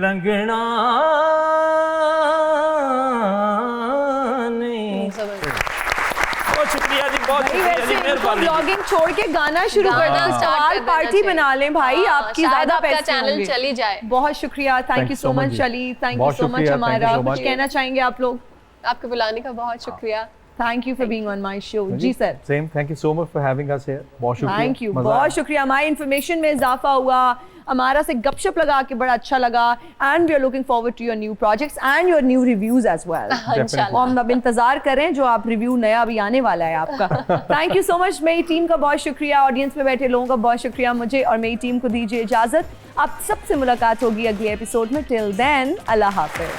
लंघना नहीं। बहुत शुक्रिया जी, बहुत शुक्रिया जी, मेहरबानी। ब्लॉगिंग छोड़ के गाना शुरू करना स्टार्ट पार्टी बना लें भाई, आपकी ज्यादा आपका पैसे चैनल होंगे। चली जाए। बहुत शुक्रिया, thank you so much Ali, thank you so much हमारा। कुछ कहना चाहेंगे आप लोग? आपके बुलाने का बहुत शुक्रिया। Thank you for being on my show. जी sir. Same, thank you so much for having us here. बहुत शुक्रिया, थैंक यू, बहुत शुक्रिया। हमारी इन्फॉर्मेशन में इजाफा हुआ, हमारा से गपशप लगा के बड़ा अच्छा लगा, and we are looking forward to your new projects and your new reviews as well. इंशाल्लाह हम अब इंतजार करें जो आप रिव्यू नया अभी आने वाला है आपका। Thank you so much. मेरी टीम का बहुत शुक्रिया, ऑडियंस में बैठे लोगों का बहुत शुक्रिया। मुझे और मेरी टीम को दीजिए इजाजत, आप सबसे मुलाकात होगी अगले एपिसोड में। टिल देन अल्लाह हाफिज।